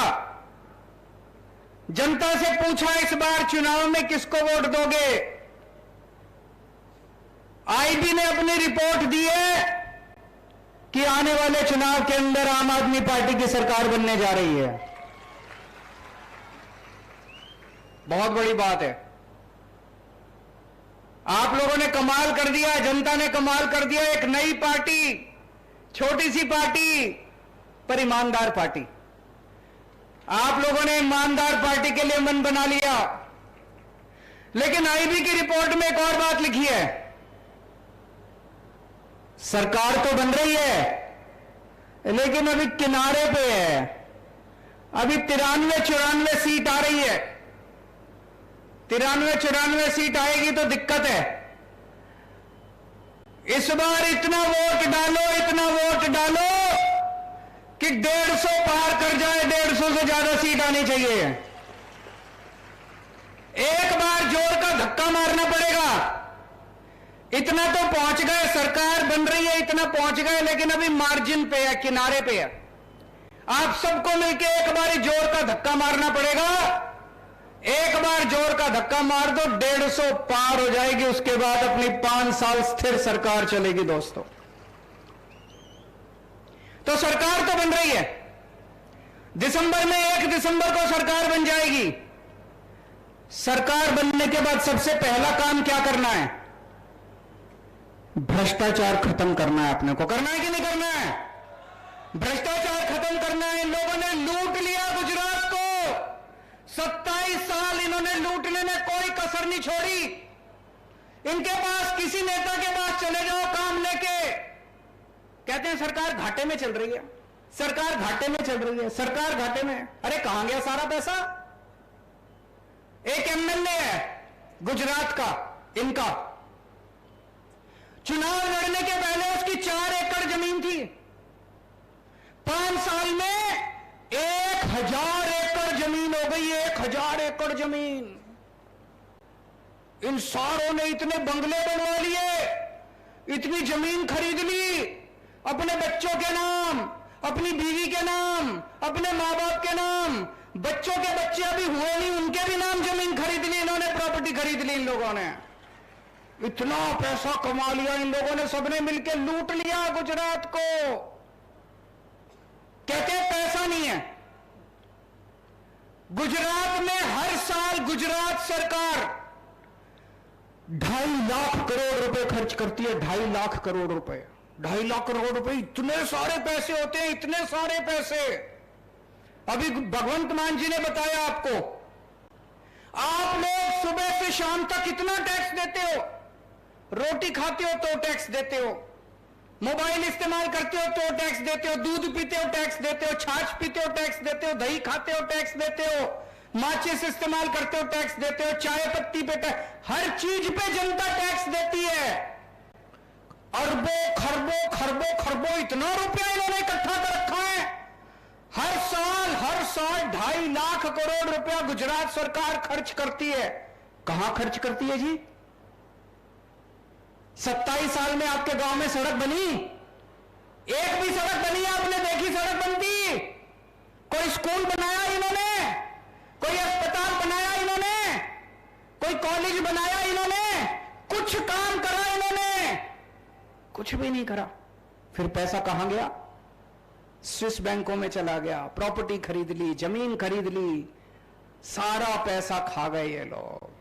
जनता से पूछा, इस बार चुनाव में किसको वोट दोगे? आईबी ने अपनी रिपोर्ट दी है कि आने वाले चुनाव के अंदर आम आदमी पार्टी की सरकार बनने जा रही है। बहुत बड़ी बात है। आप लोगों ने कमाल कर दिया, जनता ने कमाल कर दिया। एक नई पार्टी, छोटी सी पार्टी पर ईमानदार पार्टी। आप लोगों ने ईमानदार पार्टी के लिए मन बना लिया। लेकिन आईबी की रिपोर्ट में एक और बात लिखी है, सरकार तो बन रही है लेकिन अभी किनारे पे है। अभी 93-94 सीट आ रही है। 93-94 सीट आएगी तो दिक्कत है। इस बार इतना वोट डालो कि 150 पार कर जाए। 150 से ज्यादा सीट आनी चाहिए। एक बार जोर का धक्का मारना पड़ेगा। इतना तो पहुंच गए, सरकार बन रही है, इतना पहुंच गए, लेकिन अभी मार्जिन पे है, किनारे पे है। आप सबको मिलकर एक बार जोर का धक्का मारना पड़ेगा। एक बार जोर का धक्का मार दो, 150 पार हो जाएगी। उसके बाद अपनी 5 साल स्थिर सरकार चलेगी। दोस्तों, तो सरकार तो बन रही है। दिसंबर में 1 दिसंबर को सरकार बन जाएगी। सरकार बनने के बाद सबसे पहला काम क्या करना है? भ्रष्टाचार खत्म करना है। अपने को करना है कि नहीं करना है? भ्रष्टाचार खत्म करना है। इन लोगों ने लूट लिया गुजरात को। 27 साल इन्होंने लूटने में कोई कसर नहीं छोड़ी। इनके पास, किसी नेता के पास चले जाओ काम लेके, कहते हैं सरकार घाटे में चल रही है, सरकार घाटे में चल रही है, सरकार घाटे में। अरे कहां गया सारा पैसा? एक एमएलए है गुजरात का, इनका, चुनाव लड़ने के पहले उसकी 4 एकड़ जमीन थी। 5 साल में 1000 एकड़ जमीन हो गई। 1000 एकड़ जमीन। इन सारों ने इतने बंगले बनवा लिए, इतनी जमीन खरीद ली अपने बच्चों के नाम, अपनी बीवी के नाम, अपने मां बाप के नाम। बच्चों के बच्चे अभी हुए नहीं, उनके भी नाम जमीन खरीद ली इन्होंने, प्रॉपर्टी खरीद ली इन लोगों ने। इतना पैसा कमा लिया इन लोगों ने, सबने मिलकर लूट लिया गुजरात को। कहते हैं पैसा नहीं है। गुजरात में हर साल गुजरात सरकार 2.5 लाख करोड़ रुपए खर्च करती है। 2.5 लाख करोड़ रुपए, 2.5 लाख करोड़ रुपए, इतने सारे पैसे होते हैं, इतने सारे पैसे। अभी भगवंत मान जी ने बताया आपको। आप लोग सुबह से शाम तक कितना टैक्स देते हो? रोटी खाते हो तो टैक्स देते हो, मोबाइल इस्तेमाल करते हो तो टैक्स देते हो, दूध पीते हो टैक्स देते हो, छाछ पीते हो टैक्स देते हो, दही खाते हो टैक्स देते हो, माचिस इस्तेमाल करते हो टैक्स देते हो, चाय पत्ती पे टैक्स, हर चीज पे जनता टैक्स देती है। अरबों खरबों खरबों खरबों इतना रुपया इन्होंने इकट्ठा कर रखा है। हर साल 2.5 लाख करोड़ रुपया गुजरात सरकार खर्च करती है। कहां खर्च करती है जी? 27 साल में आपके गांव में सड़क बनी? एक भी सड़क बनी आपने देखी सड़क बनती? कोई स्कूल बनाया इन्होंने? कोई अस्पताल बनाया इन्होंने? कोई कॉलेज बनाया इन्होंने? कुछ काम करा इन्होंने? कुछ भी नहीं करा। फिर पैसा कहां गया? स्विस बैंकों में चला गया, प्रॉपर्टी खरीद ली, जमीन खरीद ली, सारा पैसा खा गए ये लोग।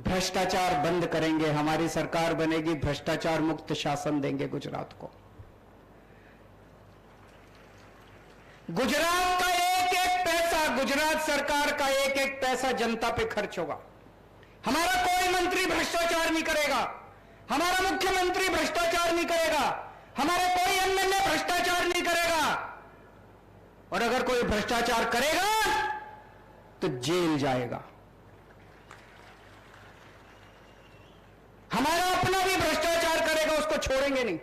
भ्रष्टाचार बंद करेंगे, हमारी सरकार बनेगी, भ्रष्टाचार मुक्त शासन देंगे गुजरात को। गुजरात का एक एक पैसा, गुजरात सरकार का एक एक पैसा जनता पे खर्च होगा। हमारा कोई मंत्री भ्रष्टाचार नहीं करेगा, हमारा मुख्यमंत्री भ्रष्टाचार नहीं करेगा, हमारे कोई एमएलए भ्रष्टाचार नहीं करेगा। और अगर कोई भ्रष्टाचार करेगा तो जेल जाएगा। हमारा अपना भी भ्रष्टाचार करेगा, उसको छोड़ेंगे नहीं।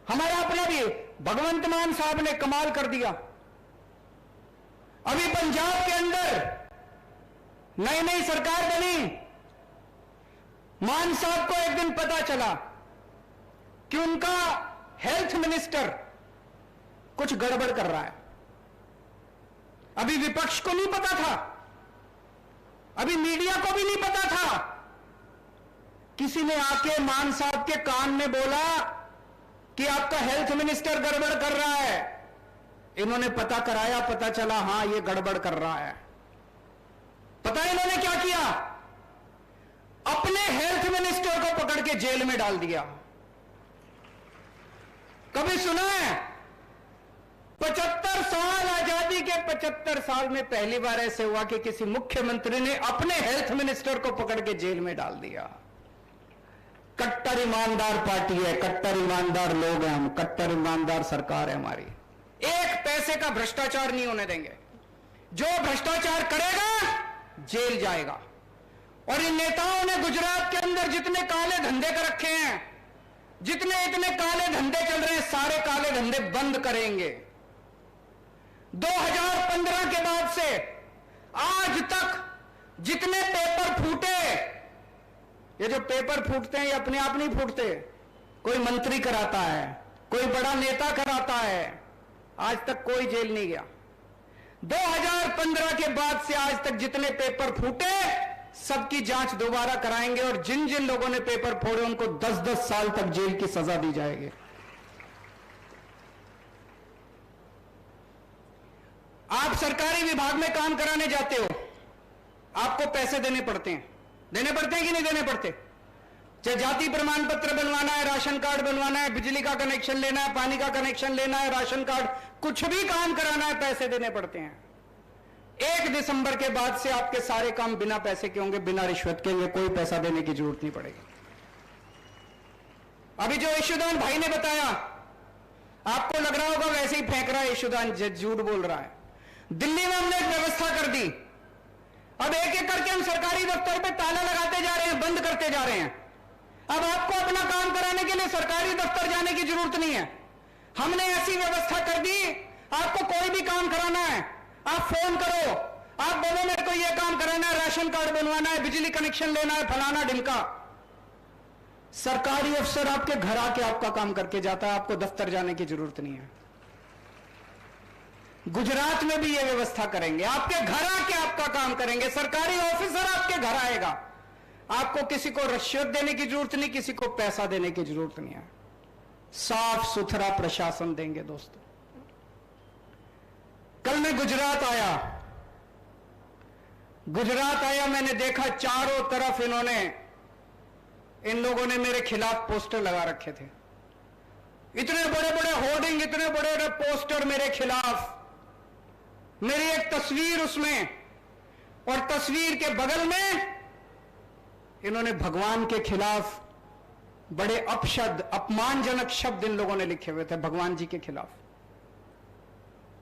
हमारा अपना भी। भगवंत मान साहब ने कमाल कर दिया। अभी पंजाब के अंदर नई नई सरकार बनी, मान साहब को एक दिन पता चला कि उनका हेल्थ मिनिस्टर कुछ गड़बड़ कर रहा है। अभी विपक्ष को नहीं पता था, अभी मीडिया को भी नहीं पता था। किसी ने आके मान साहब के कान में बोला कि आपका हेल्थ मिनिस्टर गड़बड़ कर रहा है। इन्होंने पता कराया, पता चला हां ये गड़बड़ कर रहा है। पता है इन्होंने क्या किया? अपने हेल्थ मिनिस्टर को पकड़ के जेल में डाल दिया। कभी सुना है? 75 साल आजादी के 75 साल में पहली बार ऐसे हुआ कि किसी मुख्यमंत्री ने अपने हेल्थ मिनिस्टर को पकड़ के जेल में डाल दिया। कट्टर ईमानदार पार्टी है, कट्टर ईमानदार लोग हैं हम, कट्टर ईमानदार सरकार है हमारी। एक पैसे का भ्रष्टाचार नहीं होने देंगे। जो भ्रष्टाचार करेगा जेल जाएगा। और इन नेताओं ने गुजरात के अंदर जितने काले धंधे कर रखे हैं, जितने इतने काले धंधे चल रहे हैं, सारे काले धंधे बंद करेंगे। 2015 के बाद से आज तक जितने पेपर फूटे, ये जो पेपर फूटते हैं ये अपने आप नहीं फूटते, कोई मंत्री कराता है, कोई बड़ा नेता कराता है। आज तक कोई जेल नहीं गया। 2015 के बाद से आज तक जितने पेपर फूटे सबकी जांच दोबारा कराएंगे और जिन जिन लोगों ने पेपर फोड़े उनको 10-10 साल तक जेल की सजा दी जाएगी। आप सरकारी विभाग में काम कराने जाते हो, आपको पैसे देने पड़ते हैं। देने पड़ते हैं कि नहीं देने पड़ते? चाहे जाति प्रमाण पत्र बनवाना है, राशन कार्ड बनवाना है, बिजली का कनेक्शन लेना है, पानी का कनेक्शन लेना है, राशन कार्ड, कुछ भी काम कराना है, पैसे देने पड़ते हैं। 1 दिसंबर के बाद से आपके सारे काम बिना पैसे के होंगे, बिना रिश्वत के होंगे, कोई पैसा देने की जरूरत नहीं पड़ेगी। अभी जो यशोदान भाई ने बताया, आपको लग रहा होगा वैसे ही फेंक रहा है यशोदान, झूठ बोल रहा है। दिल्ली में हमने एक व्यवस्था कर दी। अब एक एक करके हम सरकारी दफ्तर पे ताला लगाते जा रहे हैं, बंद करते जा रहे हैं। अब आपको अपना काम कराने के लिए सरकारी दफ्तर जाने की जरूरत नहीं है। हमने ऐसी व्यवस्था कर दी, आपको कोई भी काम कराना है आप फोन करो, आप बोलो मेरे को यह काम कराना है, राशन कार्ड बनवाना है, बिजली कनेक्शन लेना है, फलाना ढिमका, सरकारी अफसर आपके घर आके आपका काम करके जाता है, आपको दफ्तर जाने की जरूरत नहीं है। गुजरात में भी यह व्यवस्था करेंगे, आपके घर आके आपका काम करेंगे, सरकारी ऑफिसर आपके घर आएगा। आपको किसी को रिश्वत देने की जरूरत नहीं, किसी को पैसा देने की जरूरत नहीं है। साफ सुथरा प्रशासन देंगे दोस्तों। कल मैं गुजरात आया, मैंने देखा चारों तरफ इन लोगों ने मेरे खिलाफ पोस्टर लगा रखे थे। इतने बड़े बड़े होर्डिंग, इतने बड़े बड़े पोस्टर मेरे खिलाफ, मेरी एक तस्वीर उसमें, और तस्वीर के बगल में इन्होंने भगवान के खिलाफ बड़े अपशब्द, अपमानजनक शब्द इन लोगों ने लिखे हुए थे भगवान जी के खिलाफ।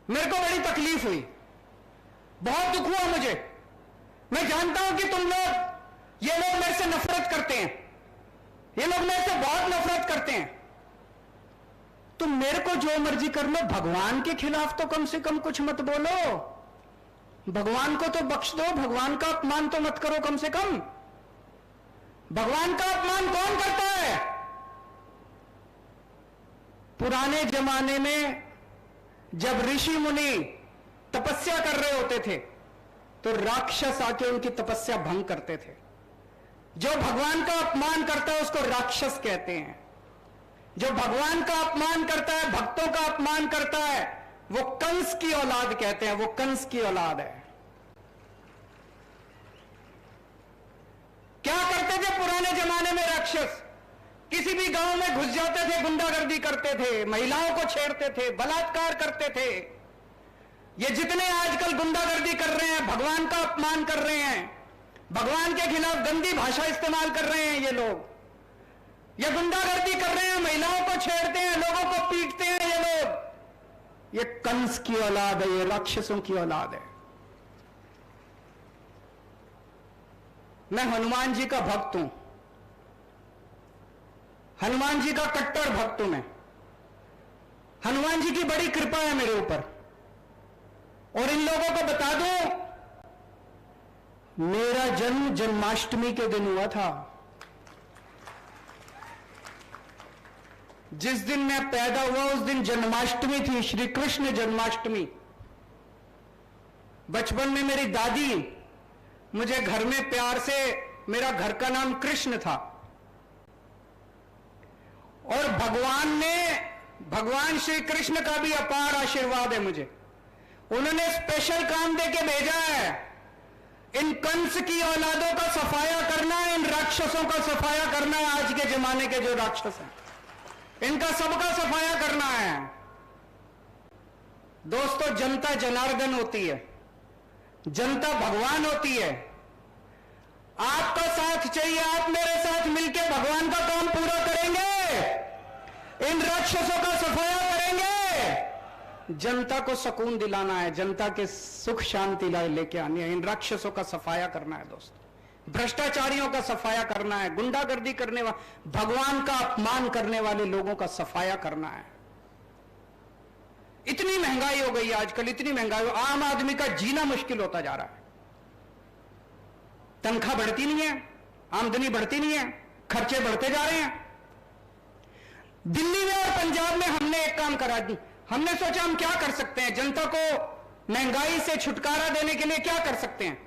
मेरे को बड़ी तकलीफ हुई, बहुत दुख हुआ मुझे। मैं जानता हूं कि ये लोग मेरे से नफरत करते हैं, ये लोग मेरे से बहुत नफरत करते हैं। तो मेरे को जो मर्जी कर लो, भगवान के खिलाफ तो कम से कम कुछ मत बोलो। भगवान को तो बख्श दो, भगवान का अपमान तो मत करो कम से कम। भगवान का अपमान कौन करता है? पुराने जमाने में जब ऋषि मुनि तपस्या कर रहे होते थे तो राक्षस आके उनकी तपस्या भंग करते थे। जो भगवान का अपमान करता है उसको राक्षस कहते हैं। जो भगवान का अपमान करता है, भक्तों का अपमान करता है, वो कंस की औलाद कहते हैं। वो कंस की औलाद है। क्या करते थे पुराने जमाने में राक्षस? किसी भी गांव में घुस जाते थे, गुंडागर्दी करते थे, महिलाओं को छेड़ते थे, बलात्कार करते थे। ये जितने आजकल गुंडागर्दी कर रहे हैं, भगवान का अपमान कर रहे हैं, भगवान के खिलाफ गंदी भाषा इस्तेमाल कर रहे हैं, ये लोग ये गुंडागर्दी कर रहे हैं, महिलाओं को छेड़ते हैं, लोगों को पीटते हैं, ये लोग, ये कंस की औलाद है, ये राक्षसों की औलाद है। मैं हनुमान जी का भक्त हूं, हनुमान जी का कट्टर भक्त हूं मैं। हनुमान जी की बड़ी कृपा है मेरे ऊपर। और इन लोगों को बता दूं, मेरा जन्म जन्माष्टमी के दिन हुआ था। जिस दिन मैं पैदा हुआ उस दिन जन्माष्टमी थी, श्री कृष्ण जन्माष्टमी। बचपन में मेरी दादी मुझे घर में प्यार से, मेरा घर का नाम कृष्ण था, और भगवान श्री कृष्ण का भी अपार आशीर्वाद है मुझे। उन्होंने स्पेशल काम देके भेजा है, इन कंस की औलादों का सफाया करना है, इन राक्षसों का सफाया करना है। आज के जमाने के जो राक्षस हैं, इनका सबका सफाया करना है। दोस्तों, जनता जनार्दन होती है, जनता भगवान होती है। आपका साथ चाहिए, आप मेरे साथ मिलकर भगवान का काम पूरा करेंगे, इन राक्षसों का सफाया करेंगे। जनता को सुकून दिलाना है, जनता के सुख शांति लेके आनी है, इन राक्षसों का सफाया करना है दोस्तों, भ्रष्टाचारियों का सफाया करना है, गुंडागर्दी करने वाले, भगवान का अपमान करने वाले लोगों का सफाया करना है। इतनी महंगाई हो गई आजकल, इतनी महंगाई, आम आदमी का जीना मुश्किल होता जा रहा है। तनख्वाह बढ़ती नहीं है, आमदनी बढ़ती नहीं है, खर्चे बढ़ते जा रहे हैं। दिल्ली में और पंजाब में हमने एक काम करा दी, हमने सोचा हम क्या कर सकते हैं, जनता को महंगाई से छुटकारा देने के लिए क्या कर सकते हैं।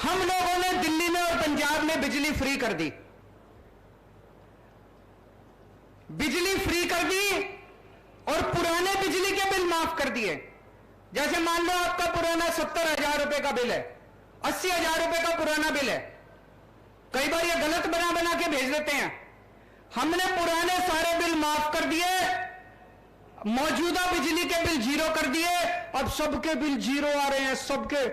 हम लोगों ने दिल्ली में और पंजाब में बिजली फ्री कर दी, बिजली फ्री कर दी, और पुराने बिजली के बिल माफ कर दिए। जैसे मान लो आपका पुराना 70,000 रुपए का बिल है, 80,000 रुपए का पुराना बिल है। कई बार ये गलत बना के भेज देते हैं। हमने पुराने सारे बिल माफ कर दिए, मौजूदा बिजली के बिल जीरो कर दिए। अब सबके बिल जीरो आ रहे हैं, सबके,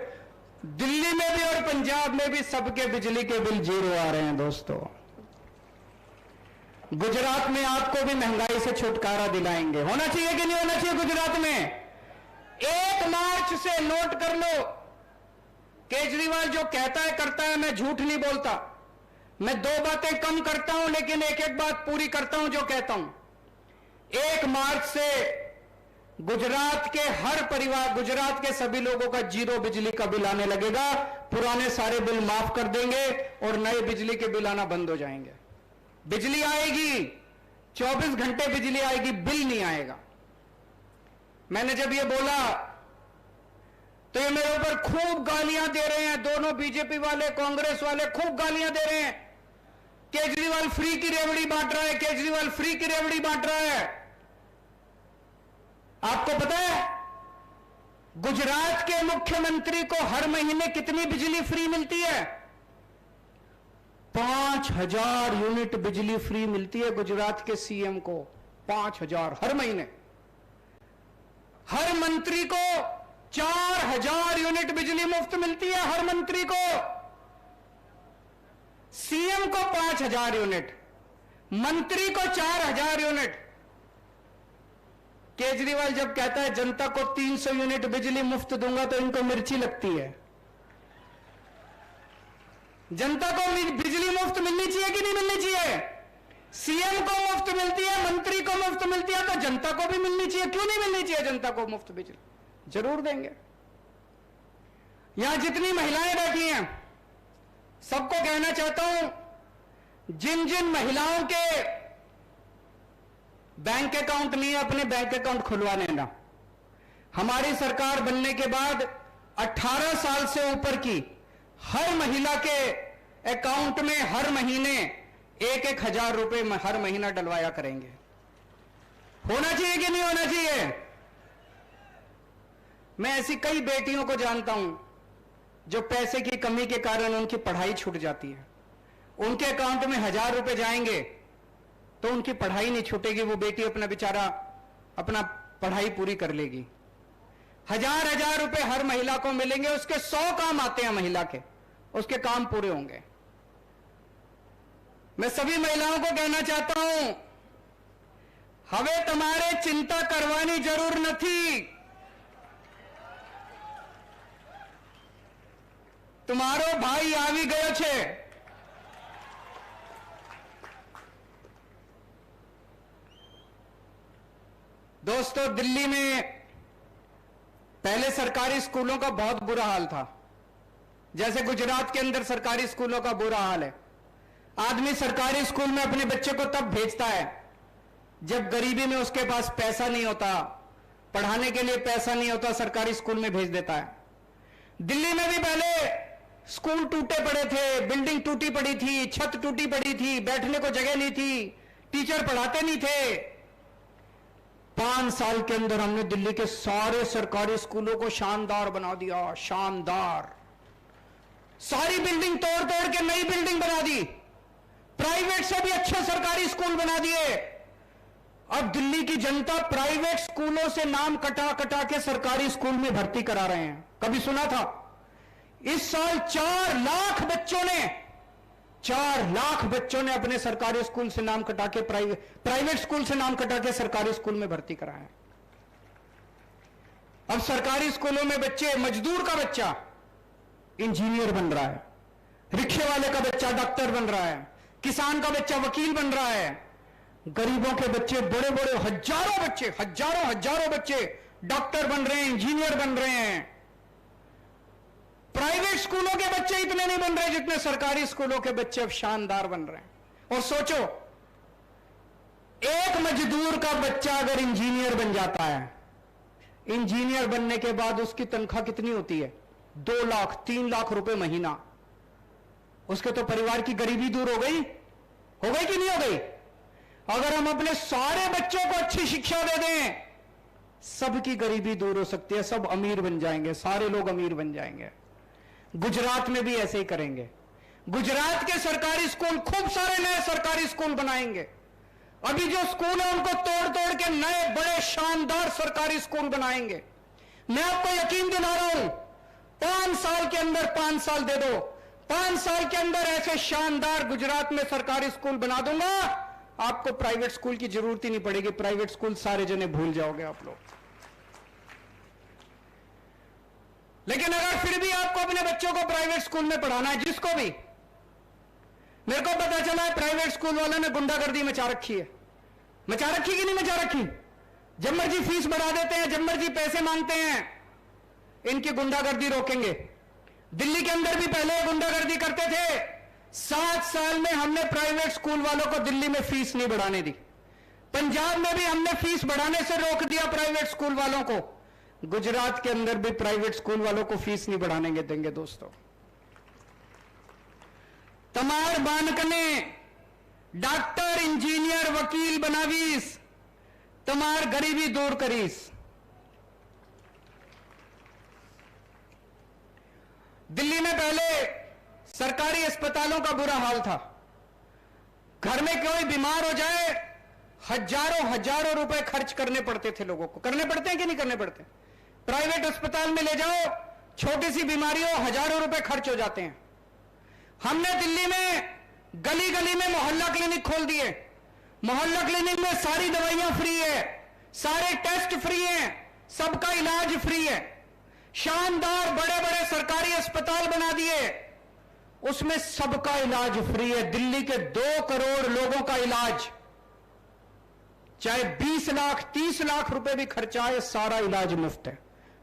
दिल्ली में भी और पंजाब में भी सबके बिजली के बिल जीरो आ रहे हैं। दोस्तों, गुजरात में आपको भी महंगाई से छुटकारा दिलाएंगे। होना चाहिए कि नहीं होना चाहिए? गुजरात में 1 मार्च से, नोट कर लो, केजरीवाल जो कहता है करता है, मैं झूठ नहीं बोलता। मैं 2 बातें कम करता हूं लेकिन एक बात पूरी करता हूं जो कहता हूं। 1 मार्च से गुजरात के हर परिवार, गुजरात के सभी लोगों का जीरो बिजली का बिल आने लगेगा। पुराने सारे बिल माफ कर देंगे और नए बिजली के बिल आना बंद हो जाएंगे। बिजली आएगी, 24 घंटे बिजली आएगी, बिल नहीं आएगा। मैंने जब ये बोला तो ये मेरे ऊपर खूब गालियां दे रहे हैं, दोनों बीजेपी वाले, कांग्रेस वाले खूब गालियां दे रहे हैं। केजरीवाल फ्री की रेवड़ी बांट रहा है, केजरीवाल फ्री की रेवड़ी बांट रहा है। आपको पता है गुजरात के मुख्यमंत्री को हर महीने कितनी बिजली फ्री मिलती है? 5,000 यूनिट बिजली फ्री मिलती है गुजरात के सीएम को। 5,000 हर महीने। हर मंत्री को 4,000 यूनिट बिजली मुफ्त मिलती है, हर मंत्री को। सीएम को 5,000 यूनिट, मंत्री को 4,000 यूनिट। केजरीवाल जब कहता है जनता को 300 यूनिट बिजली मुफ्त दूंगा तो इनको मिर्ची लगती है। जनता को बिजली मुफ्त मिलनी चाहिए कि नहीं मिलनी चाहिए? सीएम को मुफ्त मिलती है, मंत्री को मुफ्त मिलती है, तो जनता को भी मिलनी चाहिए। क्यों नहीं मिलनी चाहिए जनता को मुफ्त बिजली? जरूर देंगे। यहां जितनी महिलाएं बैठी हैं, सबको कहना चाहता हूं, जिन जिन महिलाओं के बैंक अकाउंट नहीं है, अपने बैंक अकाउंट खुलवा लेना। हमारी सरकार बनने के बाद 18 साल से ऊपर की हर महिला के अकाउंट में हर महीने 1-1 हजार रुपए हर महीना डलवाया करेंगे। होना चाहिए कि नहीं होना चाहिए? मैं ऐसी कई बेटियों को जानता हूं जो पैसे की कमी के कारण उनकी पढ़ाई छूट जाती है। उनके अकाउंट में 1000 रुपए जाएंगे तो उनकी पढ़ाई नहीं छूटेगी, वो बेटी अपना बेचारा अपना पढ़ाई पूरी कर लेगी। 1000 रुपए हर महिला को मिलेंगे, उसके 100 काम आते हैं महिला के, उसके काम पूरे होंगे। मैं सभी महिलाओं को कहना चाहता हूं, हमें तुम्हारे चिंता करवानी जरूर नहीं। तुम्हारो भाई आवी गयो छे। दोस्तों, दिल्ली में पहले सरकारी स्कूलों का बहुत बुरा हाल था, जैसे गुजरात के अंदर सरकारी स्कूलों का बुरा हाल है। आदमी सरकारी स्कूल में अपने बच्चे को तब भेजता है जब गरीबी में उसके पास पैसा नहीं होता, पढ़ाने के लिए पैसा नहीं होता, सरकारी स्कूल में भेज देता है। दिल्ली में भी पहले स्कूल टूटे पड़े थे, बिल्डिंग टूटी पड़ी थी, छत टूटी पड़ी थी, बैठने को जगह नहीं थी, टीचर पढ़ाते नहीं थे। 5 साल के अंदर हमने दिल्ली के सारे सरकारी स्कूलों को शानदार बना दिया, शानदार। सारी बिल्डिंग तोड़ तोड़ के नई बिल्डिंग बना दी, प्राइवेट से भी अच्छे सरकारी स्कूल बना दिए। अब दिल्ली की जनता प्राइवेट स्कूलों से नाम कटा कटा के सरकारी स्कूल में भर्ती करा रहे हैं। कभी सुना था? इस साल 4 लाख बच्चों ने अपने सरकारी स्कूल से नाम कटा के प्राइवेट स्कूल से नाम कटा के सरकारी स्कूल में भर्ती कराया। अब सरकारी स्कूलों में बच्चे, मजदूर का बच्चा इंजीनियर बन रहा है, रिक्शे वाले का बच्चा डॉक्टर बन रहा है, किसान का बच्चा वकील बन रहा है, गरीबों के बच्चे, बड़े बड़े हजारों बच्चे डॉक्टर बन रहे हैं, इंजीनियर बन रहे हैं। प्राइवेट स्कूलों के बच्चे इतने नहीं बन रहे जितने सरकारी स्कूलों के बच्चे अब शानदार बन रहे हैं। और सोचो, एक मजदूर का बच्चा अगर इंजीनियर बन जाता है, इंजीनियर बनने के बाद उसकी तनख्वाह कितनी होती है? 2 लाख 3 लाख रुपए महीना। उसके तो परिवार की गरीबी दूर हो गई कि नहीं हो गई? अगर हम अपने सारे बच्चों को अच्छी शिक्षा दे दें, सबकी गरीबी दूर हो सकती है, सब अमीर बन जाएंगे, सारे लोग अमीर बन जाएंगे। गुजरात में भी ऐसे ही करेंगे। गुजरात के सरकारी स्कूल, खूब सारे नए सरकारी स्कूल बनाएंगे। अभी जो स्कूल है उनको तोड़ तोड़ के नए बड़े शानदार सरकारी स्कूल बनाएंगे। मैं आपको यकीन दिला रहा हूं, 5 साल के अंदर, 5 साल दे दो, 5 साल के अंदर ऐसे शानदार गुजरात में सरकारी स्कूल बना दूंगा, आपको प्राइवेट स्कूल की जरूरत ही नहीं पड़ेगी। प्राइवेट स्कूल सारे जने भूल जाओगे आप लोग। लेकिन अगर फिर भी आपको अपने बच्चों को प्राइवेट स्कूल में पढ़ाना है, जिसको भी, मेरे को पता चला है प्राइवेट स्कूल वालों ने गुंडागर्दी मचा रखी है। मचा रखी कि नहीं मचा रखी? जब मर्जी फीस बढ़ा देते हैं, जब मर्जी पैसे मांगते हैं। इनकी गुंडागर्दी रोकेंगे। दिल्ली के अंदर भी पहले गुंडागर्दी करते थे। 7 साल में हमने प्राइवेट स्कूल वालों को दिल्ली में फीस नहीं बढ़ाने दी। पंजाब में भी हमने फीस बढ़ाने से रोक दिया प्राइवेट स्कूल वालों को। गुजरात के अंदर भी प्राइवेट स्कूल वालों को फीस नहीं बढ़ाने देंगे। दोस्तों, तमार बानकने डॉक्टर, इंजीनियर, वकील बनावीस, तमार गरीबी दूर करीस। दिल्ली में पहले सरकारी अस्पतालों का बुरा हाल था। घर में कोई बीमार हो जाए, हजारों रुपए खर्च करने पड़ते थे लोगों को। करने पड़ते हैं कि नहीं करने पड़ते? प्राइवेट अस्पताल में ले जाओ, छोटी सी बीमारी हो, हजारों रुपए खर्च हो जाते हैं। हमने दिल्ली में गली गली में मोहल्ला क्लिनिक खोल दिए। मोहल्ला क्लिनिक में सारी दवाइयां फ्री है, सारे टेस्ट फ्री हैं, सबका इलाज फ्री है। शानदार बड़े बड़े सरकारी अस्पताल बना दिए। उसमें सबका इलाज फ्री है। दिल्ली के 2 करोड़ लोगों का इलाज, चाहे 20 लाख 30 लाख रुपए भी खर्चा है, सारा इलाज मुफ्त है।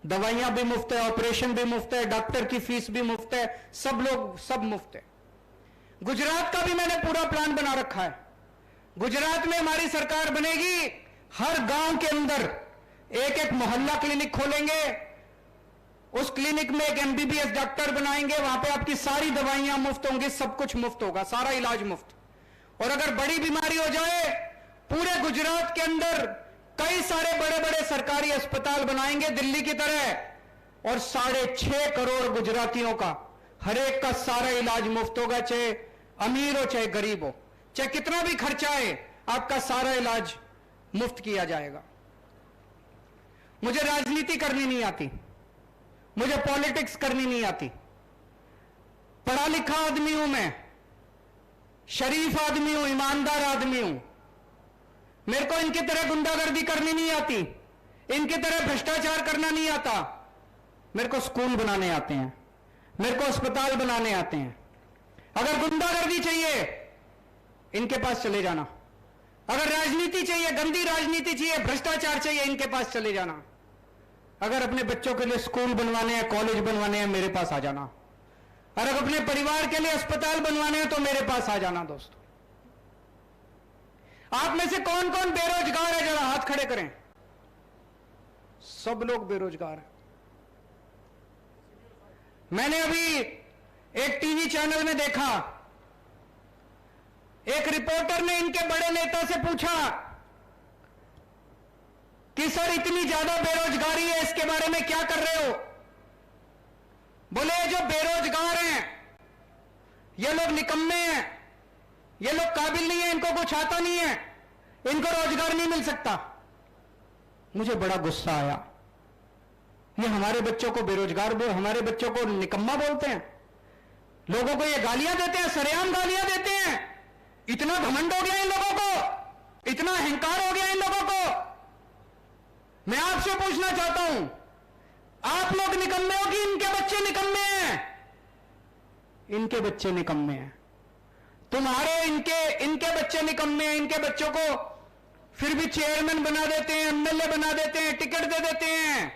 दवाइयां भी मुफ्त है, ऑपरेशन भी मुफ्त है, डॉक्टर की फीस भी मुफ्त है, सब मुफ्त है। गुजरात का भी मैंने पूरा प्लान बना रखा है। गुजरात में हमारी सरकार बनेगी, हर गांव के अंदर एक एक मोहल्ला क्लिनिक खोलेंगे, उस क्लिनिक में एक एमबीबीएस डॉक्टर बनाएंगे, वहां पे आपकी सारी दवाइयां मुफ्त होंगी, सब कुछ मुफ्त होगा, सारा इलाज मुफ्त। और अगर बड़ी बीमारी हो जाए, पूरे गुजरात के अंदर कई सारे बड़े बड़े सरकारी अस्पताल बनाएंगे दिल्ली की तरह, और 6.5 करोड़ गुजरातियों का हर एक का सारा इलाज मुफ्त होगा, चाहे अमीर हो चाहे गरीब हो, चाहे कितना भी खर्चा है, आपका सारा इलाज मुफ्त किया जाएगा। मुझे राजनीति करनी नहीं आती, मुझे पॉलिटिक्स करनी नहीं आती, पढ़ा लिखा आदमी हूं मैं, शरीफ आदमी हूं, ईमानदार आदमी हूं। मेरे को इनकी तरह गुंडागर्दी करनी नहीं आती, इनकी तरह भ्रष्टाचार करना नहीं आता। मेरे को स्कूल बनाने आते हैं, मेरे को अस्पताल बनाने आते हैं। अगर गुंडागर्दी चाहिए, इनके पास चले जाना। अगर राजनीति चाहिए, गंदी राजनीति चाहिए, भ्रष्टाचार चाहिए, इनके पास चले जाना। अगर अपने बच्चों के लिए स्कूल बनवाने हैं, कॉलेज बनवाने हैं, मेरे पास आ जाना। अगर अपने परिवार के लिए अस्पताल बनवाने हैं, तो मेरे पास आ जाना। दोस्तों, आप में से कौन कौन बेरोजगार है, जरा हाथ खड़े करें। सब लोग बेरोजगार हैं। मैंने अभी एक टीवी चैनल में देखा, एक रिपोर्टर ने इनके बड़े नेता से पूछा कि सर इतनी ज्यादा बेरोजगारी है, इसके बारे में क्या कर रहे हो? बोले जो बेरोजगार हैं ये लोग निकम्मे हैं, ये लोग काबिल नहीं है, इनको कुछ आता नहीं है, इनको रोजगार नहीं मिल सकता। मुझे बड़ा गुस्सा आया। ये हमारे बच्चों को बेरोजगार हमारे बच्चों को निकम्मा बोलते हैं, लोगों को ये गालियां देते हैं, सरेआम गालियां देते हैं। इतना घमंड हो गया इन लोगों को, इतना अहंकार हो गया इन लोगों को। मैं आपसे पूछना चाहता हूं, आप लोग निकम्मे हो कि इनके बच्चे निकम्मे हैं? इनके बच्चे निकम्मे हैं। तुम्हारे इनके बच्चे निकम्मे हैं। इनके बच्चों को फिर भी चेयरमैन बना देते हैं, एमएलए बना देते हैं, टिकट दे देते हैं।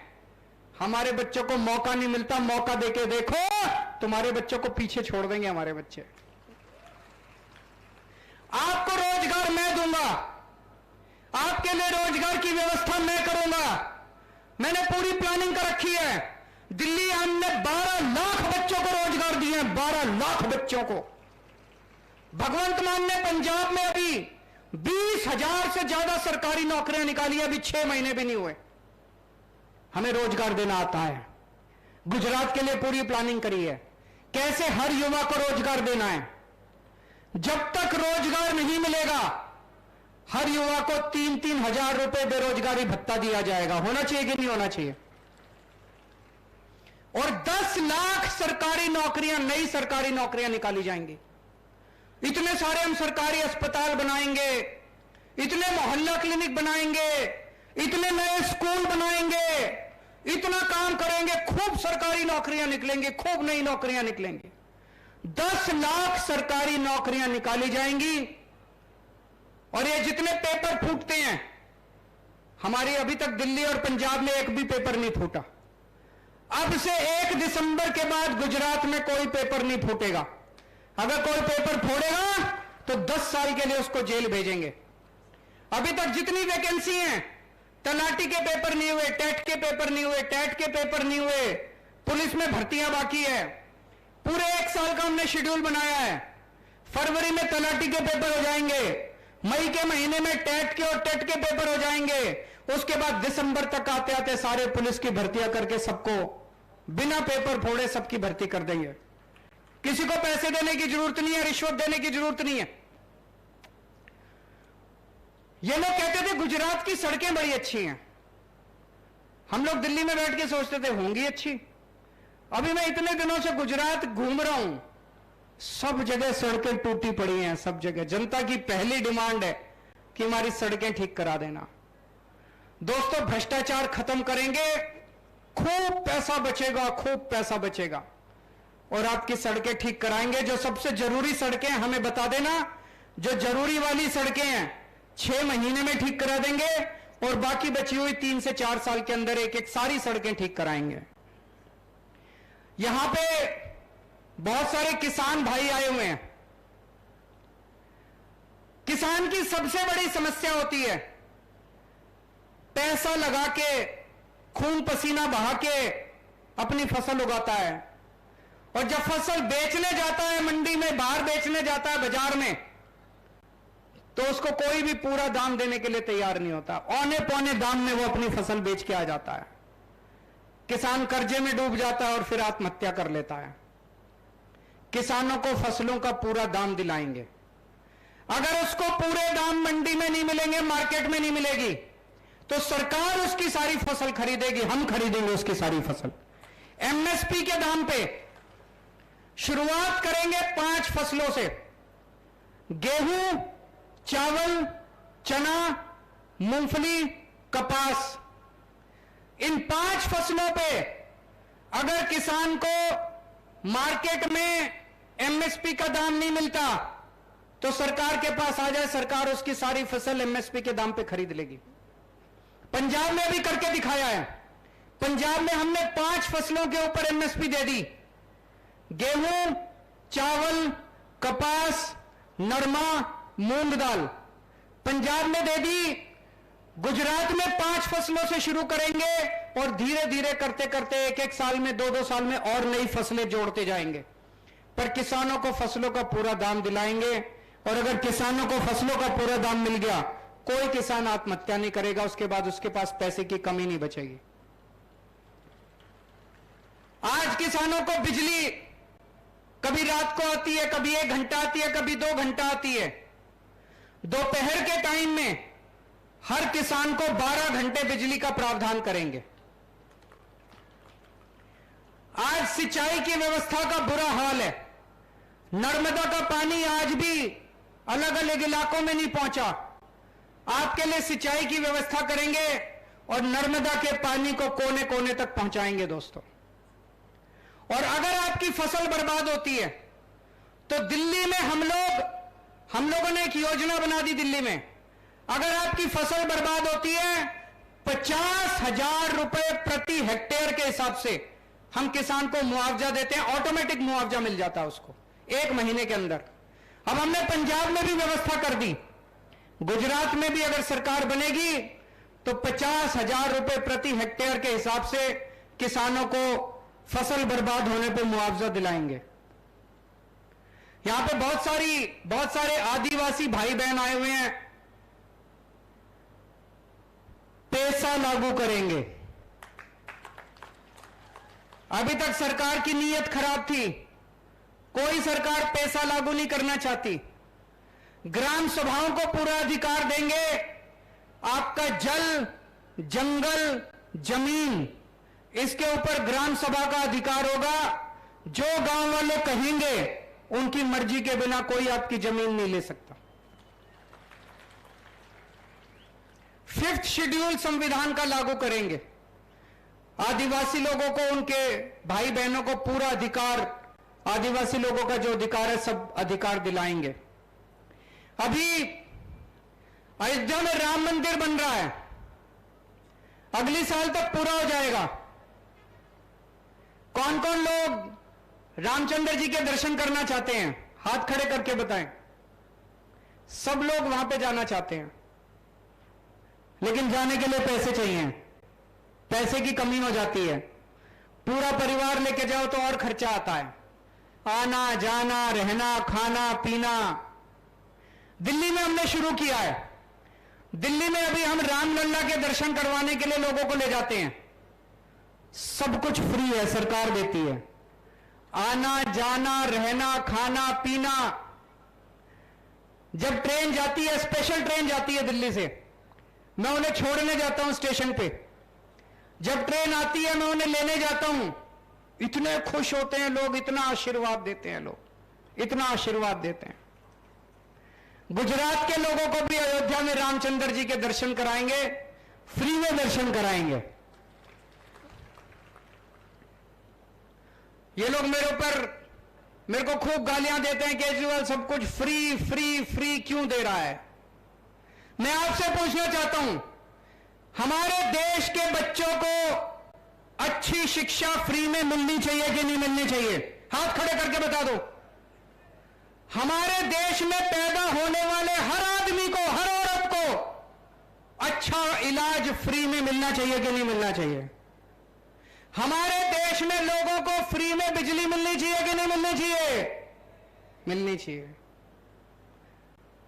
हमारे बच्चों को मौका नहीं मिलता। मौका देके देखो, तुम्हारे बच्चों को पीछे छोड़ देंगे हमारे बच्चे। आपको रोजगार मैं दूंगा, आपके लिए रोजगार की व्यवस्था मैं करूंगा। मैंने पूरी प्लानिंग कर रखी है। दिल्ली हमने 12 लाख बच्चों को रोजगार दिए हैं, 12 लाख बच्चों को। भगवंत मान ने पंजाब में अभी 20,000 से ज्यादा सरकारी नौकरियां निकाली, अभी 6 महीने भी नहीं हुए। हमें रोजगार देना आता है। गुजरात के लिए पूरी प्लानिंग करी है, कैसे हर युवा को रोजगार देना है। जब तक रोजगार नहीं मिलेगा, हर युवा को 3-3 हजार रुपए बेरोजगारी भत्ता दिया जाएगा। होना चाहिए कि नहीं होना चाहिए? और 10 लाख सरकारी नौकरियां, नई सरकारी नौकरियां निकाली जाएंगी। इतने सारे हम सरकारी अस्पताल बनाएंगे, इतने मोहल्ला क्लिनिक बनाएंगे, इतने नए स्कूल बनाएंगे, इतना काम करेंगे, खूब सरकारी नौकरियां निकलेंगी, खूब नई नौकरियां निकलेंगी। 10 लाख सरकारी नौकरियां निकाली जाएंगी। और ये जितने पेपर फूटते हैं, हमारी अभी तक दिल्ली और पंजाब में एक भी पेपर नहीं फूटा। अब से 1 दिसंबर के बाद गुजरात में कोई पेपर नहीं फूटेगा। अगर कोई पेपर फोड़ेगा तो 10 साल के लिए उसको जेल भेजेंगे। अभी तक जितनी वैकेंसी हैं, तलाटी के पेपर नहीं हुए, टेट के पेपर नहीं हुए, टेट के पेपर नहीं हुए, पुलिस में भर्तियां बाकी है। पूरे 1 साल का हमने शेड्यूल बनाया है। फरवरी में तलाटी के पेपर हो जाएंगे, मई के महीने में टेट के और टेट के पेपर हो जाएंगे। उसके बाद दिसंबर तक आते आते सारे पुलिस की भर्तियां करके सबको बिना पेपर फोड़े सबकी भर्ती कर देंगे। किसी को पैसे देने की जरूरत नहीं है, रिश्वत देने की जरूरत नहीं है। ये लोग कहते थे गुजरात की सड़कें बड़ी अच्छी हैं। हम लोग दिल्ली में बैठ के सोचते थे होंगी अच्छी। अभी मैं इतने दिनों से गुजरात घूम रहा हूं, सब जगह सड़कें टूटी पड़ी हैं, सब जगह। जनता की पहली डिमांड है कि हमारी सड़कें ठीक करा देना। दोस्तों, भ्रष्टाचार खत्म करेंगे, खूब पैसा बचेगा, खूब पैसा बचेगा। और आपकी सड़कें ठीक कराएंगे। जो सबसे जरूरी सड़कें हमें बता देना, जो जरूरी वाली सड़कें हैं 6 महीने में ठीक करा देंगे और बाकी बची हुई 3 से 4 साल के अंदर एक एक सारी सड़कें ठीक कराएंगे। यहां पे बहुत सारे किसान भाई आए हुए हैं। किसान की सबसे बड़ी समस्या होती है पैसा लगा के, खून पसीना बहा के अपनी फसल उगाता है, और जब फसल बेचने जाता है मंडी में, बाहर बेचने जाता है बाजार में, तो उसको कोई भी पूरा दाम देने के लिए तैयार नहीं होता। औने पौने दाम में वो अपनी फसल बेच के आ जाता है। किसान कर्जे में डूब जाता है और फिर आत्महत्या कर लेता है। किसानों को फसलों का पूरा दाम दिलाएंगे। अगर उसको पूरे दाम मंडी में नहीं मिलेंगे, मार्केट में नहीं मिलेगी, तो सरकार उसकी सारी फसल खरीदेगी, हम खरीदेंगे उसकी सारी फसल एमएसपी के दाम पे। शुरुआत करेंगे 5 फसलों से, गेहूं, चावल, चना, मूंगफली, कपास। इन 5 फसलों पे अगर किसान को मार्केट में एमएसपी का दाम नहीं मिलता तो सरकार के पास आ जाए, सरकार उसकी सारी फसल एमएसपी के दाम पे खरीद लेगी। पंजाब में अभी करके दिखाया है। पंजाब में हमने 5 फसलों के ऊपर एमएसपी दे दी, गेहूं, चावल, कपास, नरमा, मूंग दाल। पंजाब में दे दी। गुजरात में 5 फसलों से शुरू करेंगे और धीरे धीरे करते करते 1-1 साल में, 2-2 साल में और नई फसलें जोड़ते जाएंगे। पर किसानों को फसलों का पूरा दाम दिलाएंगे, और अगर किसानों को फसलों का पूरा दाम मिल गया, कोई किसान आत्महत्या नहीं करेगा। उसके बाद उसके पास पैसे की कमी नहीं बचेगी। आज किसानों को बिजली कभी रात को आती है, कभी 1 घंटा आती है, कभी 2 घंटा आती है। दोपहर के टाइम में हर किसान को 12 घंटे बिजली का प्रावधान करेंगे। आज सिंचाई की व्यवस्था का बुरा हाल है। नर्मदा का पानी आज भी अलग अलग इलाकों में नहीं पहुंचा। आपके लिए सिंचाई की व्यवस्था करेंगे और नर्मदा के पानी को कोने कोने तक पहुंचाएंगे दोस्तों। और अगर आपकी फसल बर्बाद होती है तो दिल्ली में हम लोगों ने एक योजना बना दी दिल्ली में। अगर आपकी फसल बर्बाद होती है 50,000 रुपए प्रति हेक्टेयर के हिसाब से हम किसान को मुआवजा देते हैं। ऑटोमेटिक मुआवजा मिल जाता है उसको 1 महीने के अंदर। अब हमने पंजाब में भी व्यवस्था कर दी। गुजरात में भी अगर सरकार बनेगी तो 50,000 रुपए प्रति हेक्टेयर के हिसाब से किसानों को फसल बर्बाद होने पर मुआवजा दिलाएंगे। यहां पे बहुत सारे आदिवासी भाई बहन आए हुए हैं। पैसा लागू करेंगे। अभी तक सरकार की नीयत खराब थी। कोई सरकार पैसा लागू नहीं करना चाहती। ग्राम सभाओं को पूरा अधिकार देंगे। आपका जल, जंगल, जमीन, इसके ऊपर ग्राम सभा का अधिकार होगा। जो गांव वाले कहेंगे उनकी मर्जी के बिना कोई आपकी जमीन नहीं ले सकता। 5th शेड्यूल संविधान का लागू करेंगे। आदिवासी लोगों को, उनके भाई बहनों को पूरा अधिकार, आदिवासी लोगों का जो अधिकार है सब अधिकार दिलाएंगे। अभी अयोध्या में राम मंदिर बन रहा है, अगले साल तक पूरा हो जाएगा। कौन कौन लोग रामचंद्र जी के दर्शन करना चाहते हैं? हाथ खड़े करके बताएं। सब लोग वहां पे जाना चाहते हैं, लेकिन जाने के लिए पैसे चाहिए। पैसे की कमी हो जाती है। पूरा परिवार लेके जाओ तो और खर्चा आता है, आना जाना, रहना, खाना पीना। दिल्ली में हमने शुरू किया है। दिल्ली में अभी हम रामलला के दर्शन करवाने के लिए लोगों को ले जाते हैं। सब कुछ फ्री है, सरकार देती है। आना जाना, रहना, खाना पीना। जब ट्रेन जाती है, स्पेशल ट्रेन जाती है दिल्ली से, मैं उन्हें छोड़ने जाता हूं स्टेशन पे। जब ट्रेन आती है मैं उन्हें लेने जाता हूं। इतने खुश होते हैं लोग, इतना आशीर्वाद देते हैं लोग, इतना आशीर्वाद देते हैं। गुजरात के लोगों को भी अयोध्या में रामचंद्र जी के दर्शन कराएंगे, फ्री में दर्शन कराएंगे। ये लोग मेरे ऊपर मेरे को खूब गालियां देते हैं, केजरीवाल सब कुछ फ्री फ्री फ्री क्यों दे रहा है। मैं आपसे पूछना चाहता हूं, हमारे देश के बच्चों को अच्छी शिक्षा फ्री में मिलनी चाहिए कि नहीं मिलनी चाहिए? हाथ खड़े करके बता दो। हमारे देश में पैदा होने वाले हर आदमी को, हर औरत को अच्छा इलाज फ्री में मिलना चाहिए कि नहीं मिलना चाहिए? हमारे देश में लोगों को फ्री में बिजली मिलनी चाहिए कि नहीं मिलनी चाहिए? मिलनी चाहिए।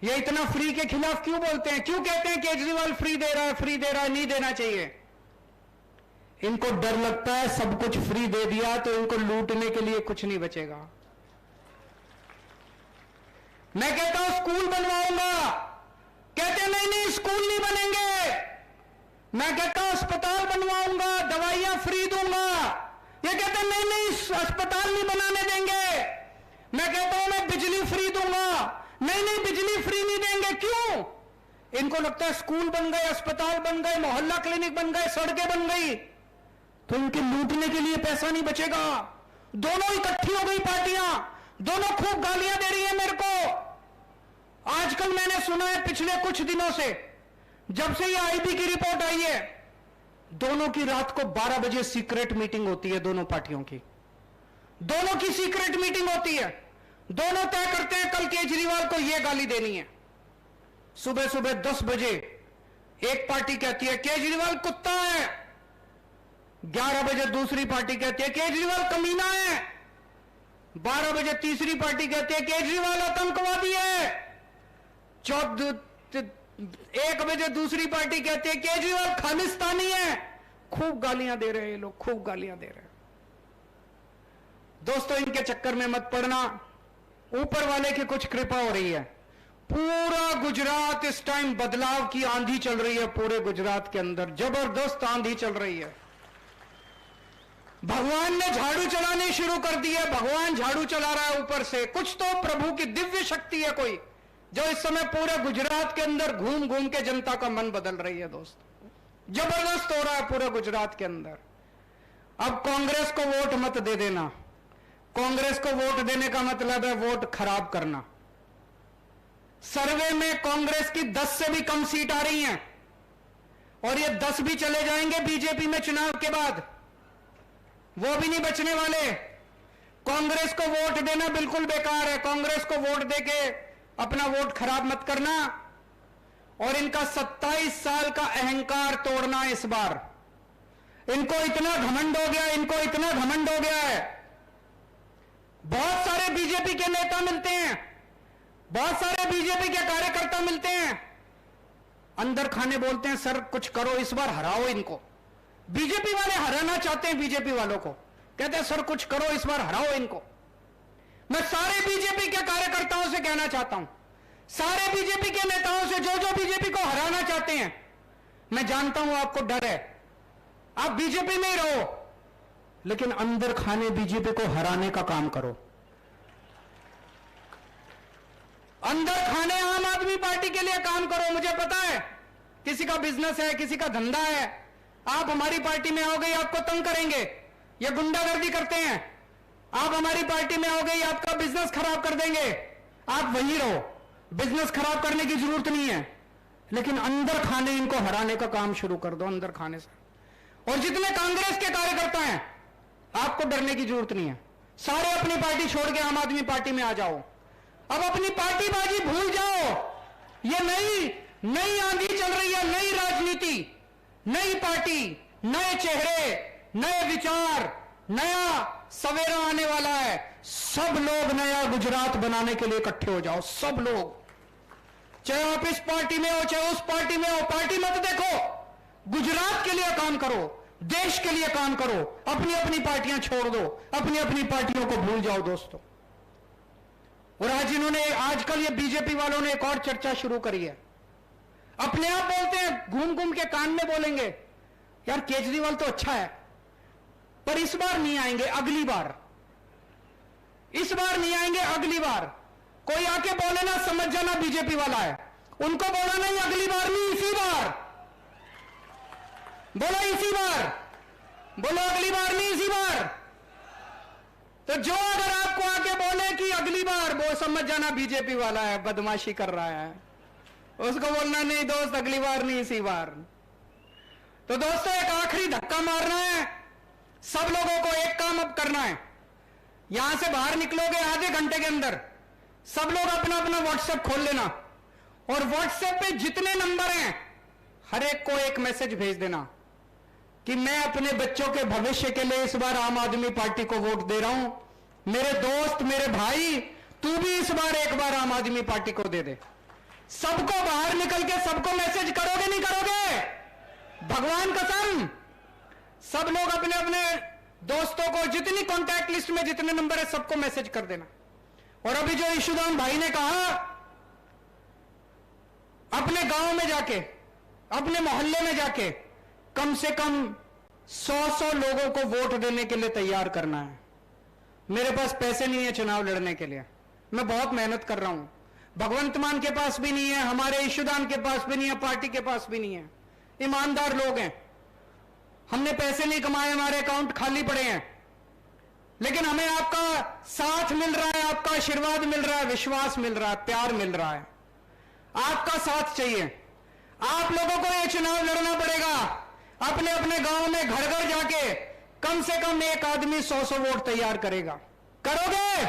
ये इतना फ्री के खिलाफ क्यों बोलते हैं? क्यों कहते हैं केजरीवाल फ्री दे रहा है, फ्री दे रहा है, नहीं देना चाहिए? इनको डर लगता है सब कुछ फ्री दे दिया तो इनको लूटने के लिए कुछ नहीं बचेगा। मैं कहता हूं स्कूल बनवाऊंगा, कहते नहीं नहीं स्कूल नहीं बनेंगे। मैं कहता हूं अस्पताल बनवाऊंगा, दवाइयां फ्री दूंगा, ये कहते नहीं नहीं अस्पताल नहीं बनाने देंगे। मैं कहता हूं मैं बिजली फ्री दूंगा, नहीं नहीं बिजली फ्री नहीं देंगे। क्यों? इनको लगता है स्कूल बन गए, अस्पताल बन गए, मोहल्ला क्लिनिक बन गए, सड़कें बन गई तो इनके लूटने के लिए पैसा नहीं बचेगा। दोनों इकट्ठी हो गई पार्टियां, दोनों खूब गालियां दे रही है मेरे को। आजकल मैंने सुना है पिछले कुछ दिनों से, जब से ये आईबी की रिपोर्ट आई है, दोनों की रात को 12 बजे सीक्रेट मीटिंग होती है, दोनों पार्टियों की, दोनों की सीक्रेट मीटिंग होती है। दोनों तय करते हैं कल केजरीवाल को यह गाली देनी है। सुबह सुबह 10 बजे एक पार्टी कहती है केजरीवाल कुत्ता है, 11 बजे दूसरी पार्टी कहती है केजरीवाल कमीना है, 12 बजे तीसरी पार्टी कहती है केजरीवाल आतंकवादी है, 1 बजे दूसरी पार्टी कहती है केजरीवाल खालिस्तानी है। खूब गालियां दे रहे हैं ये लोग, खूब गालियां दे रहे हैं। दोस्तों इनके चक्कर में मत पड़ना, ऊपर वाले की कुछ कृपा हो रही है। पूरा गुजरात इस टाइम बदलाव की आंधी चल रही है, पूरे गुजरात के अंदर जबरदस्त आंधी चल रही है। भगवान ने झाड़ू चलानी शुरू कर दी है, भगवान झाड़ू चला रहा है ऊपर से। कुछ तो प्रभु की दिव्य शक्ति है कोई, जो इस समय पूरे गुजरात के अंदर घूम घूम के जनता का मन बदल रही है। दोस्त जबरदस्त हो रहा है पूरे गुजरात के अंदर। अब कांग्रेस को वोट मत दे देना। कांग्रेस को वोट देने का मतलब है वोट खराब करना। सर्वे में कांग्रेस की 10 से भी कम सीट आ रही हैं और ये 10 भी चले जाएंगे बीजेपी में चुनाव के बाद, वो भी नहीं बचने वाले। कांग्रेस को वोट देना बिल्कुल बेकार है। कांग्रेस को वोट देके अपना वोट खराब मत करना और इनका 27 साल का अहंकार तोड़ना इस बार। इनको इतना घमंड हो गया, इनको इतना घमंड हो गया है। बहुत सारे बीजेपी के नेता मिलते हैं, बहुत सारे बीजेपी के कार्यकर्ता मिलते हैं, अंदर खाने बोलते हैं सर कुछ करो इस बार, हराओ इनको। बीजेपी वाले हराना चाहते हैं बीजेपी वालों को, कहते हैं सर कुछ करो इस बार, हराओ इनको। मैं सारे बीजेपी के कार्यकर्ताओं से कहना चाहता हूं, सारे बीजेपी के नेताओं से, जो जो बीजेपी को हराना चाहते हैं, मैं जानता हूं आपको डर है, आप बीजेपी में ही रहो, लेकिन अंदर खाने बीजेपी को हराने का काम करो। अंदर खाने आम आदमी पार्टी के लिए काम करो। मुझे पता है किसी का बिजनेस है, किसी का धंधा है, आप हमारी पार्टी में आओगे आपको तंग करेंगे, ये गुंडागर्दी करते हैं। आप हमारी पार्टी में आओगे आपका बिजनेस खराब कर देंगे, आप वहीं रहो, बिजनेस खराब करने की जरूरत नहीं है, लेकिन अंदर खाने इनको हराने का काम शुरू कर दो, अंदर खाने से। और जितने कांग्रेस के कार्यकर्ता हैं आपको डरने की जरूरत नहीं है, सारे अपनी पार्टी छोड़ के आम आदमी पार्टी में आ जाओ। अब अपनी पार्टी बाजी भूल जाओ। ये नई आंधी चल रही है, नई राजनीति, नई पार्टी, नए चेहरे, नए विचार, नया सवेरा आने वाला है। सब लोग नया गुजरात बनाने के लिए इकट्ठे हो जाओ, सब लोग, चाहे आप इस पार्टी में हो चाहे उस पार्टी में हो, पार्टी मत देखो, गुजरात के लिए काम करो, देश के लिए काम करो, अपनी अपनी पार्टियां छोड़ दो, अपनी अपनी पार्टियों को भूल जाओ दोस्तों। और आज इन्होंने, आजकल ये बीजेपी वालों ने एक और चर्चा शुरू करी है, अपने आप बोलते हैं, घूम घूम के कान में बोलेंगे यार केजरीवाल तो अच्छा है, पर इस बार नहीं आएंगे, अगली बार, इस बार नहीं आएंगे, अगली बार। कोई आके बोले ना समझ जाना बीजेपी वाला है, उनको बोला नहीं अगली बार नहीं, इसी बार बोलो, इसी बार बोलो, अगली बार नहीं इसी बार। तो जो अगर आपको आके बोले बार वो समझ जाना बीजेपी वाला है, बदमाशी कर रहा है, उसको बोलना नहीं दोस्त अगली बार नहीं इसी बार। तो दोस्तों एक आखिरी धक्का मारना है, सब लोगों को एक काम अब करना है, यहां से बाहर निकलोगे आधे घंटे के अंदर सब लोग अपना अपना व्हाट्सएप खोल लेना और व्हाट्सएप पे जितने नंबर हैं हर एक को एक मैसेज भेज देना कि मैं अपने बच्चों के भविष्य के लिए इस बार आम आदमी पार्टी को वोट दे रहा हूं, मेरे दोस्त मेरे भाई तू भी इस बार एक बार आम आदमी पार्टी को दे दे। सबको बाहर निकल के सबको मैसेज करोगे नहीं करोगे? भगवान कसम सब लोग अपने अपने दोस्तों को जितनी कॉन्टैक्ट लिस्ट में जितने नंबर है सबको मैसेज कर देना। और अभी जो ईशुदान भाई ने कहा अपने गांव में जाके अपने मोहल्ले में जाके कम से कम 100 लोगों को वोट देने के लिए तैयार करना है। मेरे पास पैसे नहीं है चुनाव लड़ने के लिए, मैं बहुत मेहनत कर रहा हूं, भगवंत मान के पास भी नहीं है, हमारे ईशुदान के पास भी नहीं है, पार्टी के पास भी नहीं है, ईमानदार लोग हैं, हमने पैसे नहीं कमाए, हमारे अकाउंट खाली पड़े हैं, लेकिन हमें आपका साथ मिल रहा है, आपका आशीर्वाद मिल रहा है, विश्वास मिल रहा है, प्यार मिल रहा है, आपका साथ चाहिए। आप लोगों को यह चुनाव लड़ना पड़ेगा, अपने अपने गांव में घर घर जाके कम से कम एक आदमी 100 वोट तैयार करेगा। करोगे?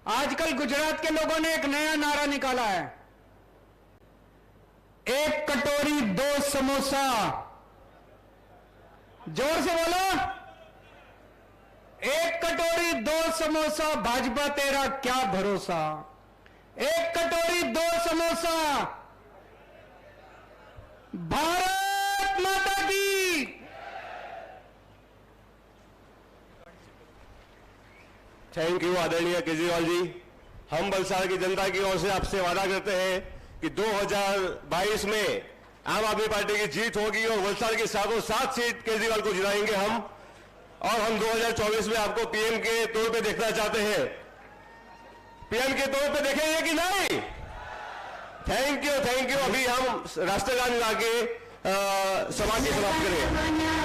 आजकल गुजरात के लोगों ने एक नया नारा निकाला है, एक कटोरी 2 समोसा। जोर से बोलो, एक कटोरी 2 समोसा, भाजपा तेरा क्या भरोसा। एक कटोरी 2 समोसा, भारत माता की। थैंक यू आदरणीय केजरीवाल जी। हम वलसाड़ की जनता की ओर से आपसे वादा करते हैं कि 2022 में आम आदमी पार्टी की जीत होगी और वलसाड़ की 7 सीट केजरीवाल को जिताएंगे हम, और हम 2024 में आपको पीएम के तौर पे देखना चाहते हैं। पीएम के तौर पे देखेंगे कि नहीं? Thank you, thank you. अभी हम राष्ट्रगान गा के सभा की समाप्त करेंगे। वंदे।